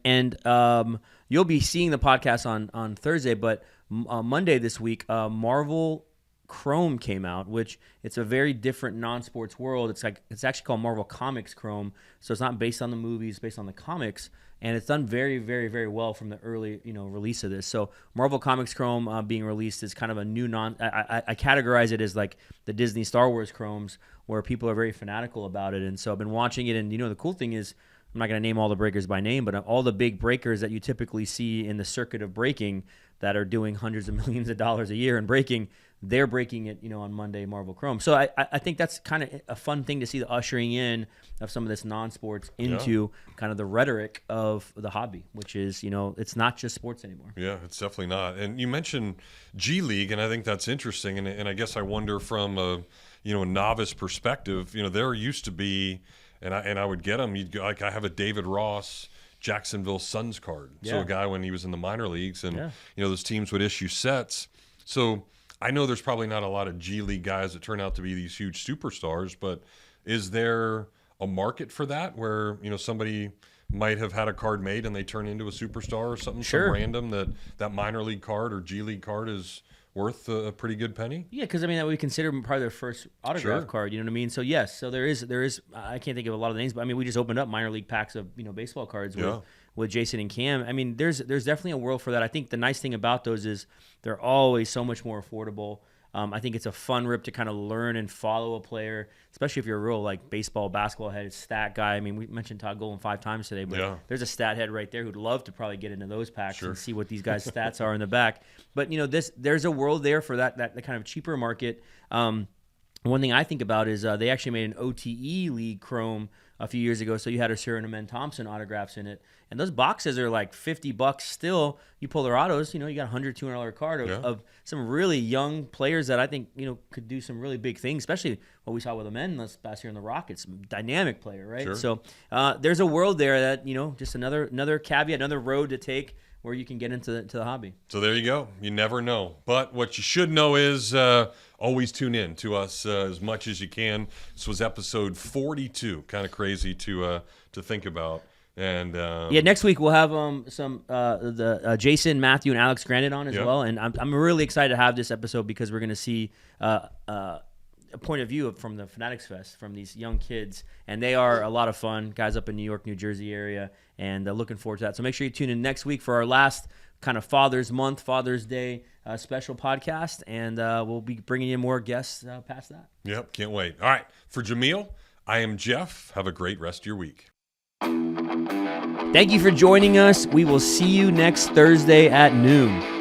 you'll be seeing the podcast on Thursday, but Monday this week, Marvel Chrome came out, which it's a very different non-sports world. It's actually called Marvel Comics Chrome, so it's not based on the movies, it's based on the comics, and it's done very, very, very well from the early release of this. So Marvel Comics Chrome being released is kind of a new I categorize it as like the Disney Star Wars Chromes, where people are very fanatical about it, and so I've been watching it, and the cool thing is, I'm not going to name all the breakers by name, but all the big breakers that you typically see in the circuit of breaking that are doing hundreds of millions of dollars a year in breaking, they're breaking it, on Monday Marvel Chrome. So I think that's kind of a fun thing to see, the ushering in of some of this non-sports into kind of the rhetoric of the hobby, which is, it's not just sports anymore. Yeah, it's definitely not. And you mentioned G League, and I think that's interesting. And I guess I wonder from a novice perspective, there used to be, and I would get them. I have a David Ross Jacksonville Suns card. So Yeah. a guy when he was in the minor leagues, and Yeah. those teams would issue sets. So I know there's probably not a lot of G League guys that turn out to be these huge superstars, but is there a market for that where somebody might have had a card made and they turn into a superstar or something? Sure. Some random that minor league card or G League card is worth a pretty good penny? Yeah, because that we consider them probably their first autograph Sure. card. You know what I mean? So yes, so there is. I can't think of a lot of the names, but we just opened up minor league packs of baseball cards with Jason and Cam. There's definitely a world for that. I think the nice thing about those is they're always so much more affordable. I think it's a fun rip to kind of learn and follow a player, especially if you're a real baseball, basketball head, stat guy. We mentioned Todd Golden 5 times today, but there's a stat head right there who'd love to probably get into those packs and see what these guys' stats are in the back. But there's a world there for that kind of cheaper market. One thing I think about is they actually made an OTE League Chrome a few years ago, so you had Osuna and Amen Thompson autographs in it, and those boxes are like $50 still. You pull their autos, you got $100, $200 card of some really young players that I think could do some really big things, especially what we saw with Amen this past year in the Rockets. Dynamic player, right? Sure. So there's a world there that just another caveat, another road to take where you can get into the hobby. So there you go. You never know. But what you should know is always tune in to us as much as you can. This was episode 42. Kind of crazy to think about. And next week we'll have the Jason, Matthew, and Alex Granite on as well. And I'm really excited to have this episode because we're going to see a point of view from the Fanatics Fest from these young kids, and they are a lot of fun, guys up in New York, New Jersey area, and looking forward to that. So make sure you tune in next week for our last kind of Father's Day special podcast, and we'll be bringing in more guests past that. Yep, can't wait. All right, for Jameel, I am Jeff. Have a great rest of your week. Thank you for joining us. We will see you next Thursday at noon.